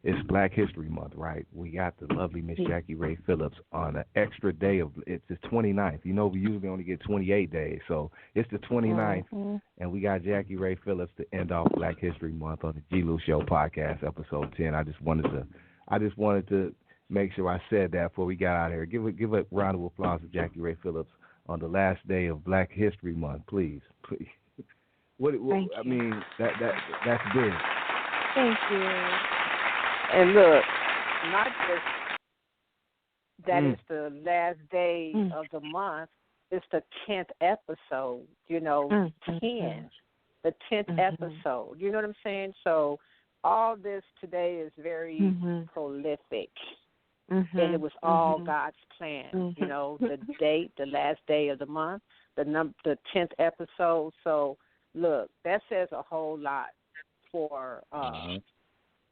It's Black History Month, right? We got the lovely Ms Jackie Ray Phillips on an extra day of, it's the 29th. You know, we usually only get 28 days, so it's the 29th, and we got Jackie Ray Phillips to end off Black History Month on the G-Lew Show Podcast, episode 10. I just wanted to make sure I said that before we got out of here. Give a round of applause to Jackie Ray Phillips on the last day of Black History Month, please. I mean, that's big. Thank you. And look, not just that is the last day of the month, it's the 10th episode, 10, the 10th episode. You know what I'm saying? So all this today is very prolific. And it was all God's plan. You know, the date, the last day of the month, the 10th episode. So, look, that says a whole lot for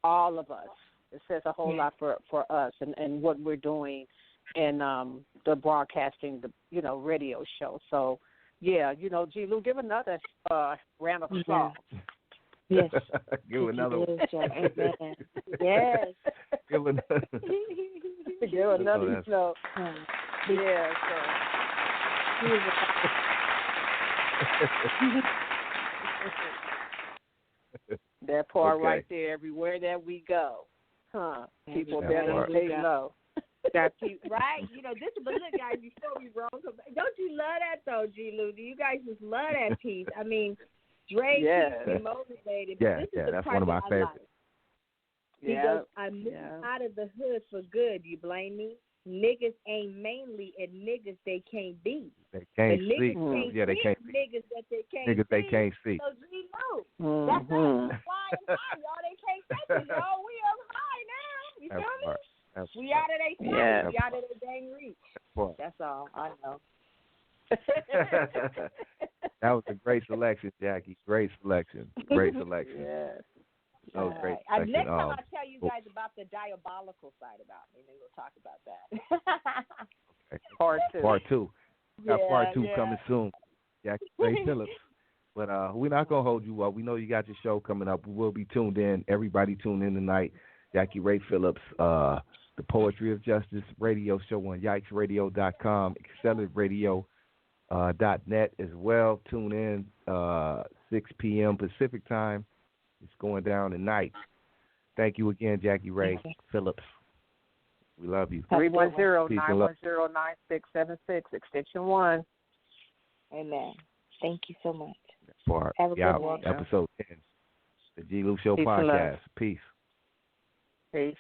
all of us. It says a whole lot for us and what we're doing in the broadcasting, the radio show. So, yeah, G-Lew, give another round of applause. Yes. Give another one. Yes. Give another. Give another. So, yeah. That part right there, everywhere that we go. People better lay low. Right? But look, guys, before we roll, don't you love that, though, G-Lew? Do you guys just love that piece? I mean, Dre keeps me motivated. Yeah, this is the that's part one of my that favorites. I like. Because I moved out of the hood for good. You blame me? Niggas ain't mainly and niggas they can't be. They can't see. Yeah, they can't see. Niggas that they can't niggas see. They can't see. So G-Lew, that's us. Flying high, y'all. They can't touch us, y'all. We up high now. You feel me? We out of their sight. We out of their dang reach. That's all. I know. That was a great selection, Jackie. Great selection. Yes. That was great. Next time I'll tell you guys about the diabolical side about me, and then we'll talk about that. Okay. Part two. Got part two coming soon. Jackie Ray Phillips. But we're not going to hold you up. We know you got your show coming up. We will be tuned in. Everybody tune in tonight. Jackie Ray Phillips, the Poetry of Justice radio show on yikesradio.com, Accelerate Radio, .net as well. Tune in 6 p.m. Pacific time. It's going down tonight. Thank you again, Jackie Ray Phillips. We love you. 310-910-9676, extension 1. Amen. Thank you so much. For Have a good one. episode 10, the G-Lew Show Peace Podcast. Peace. Peace.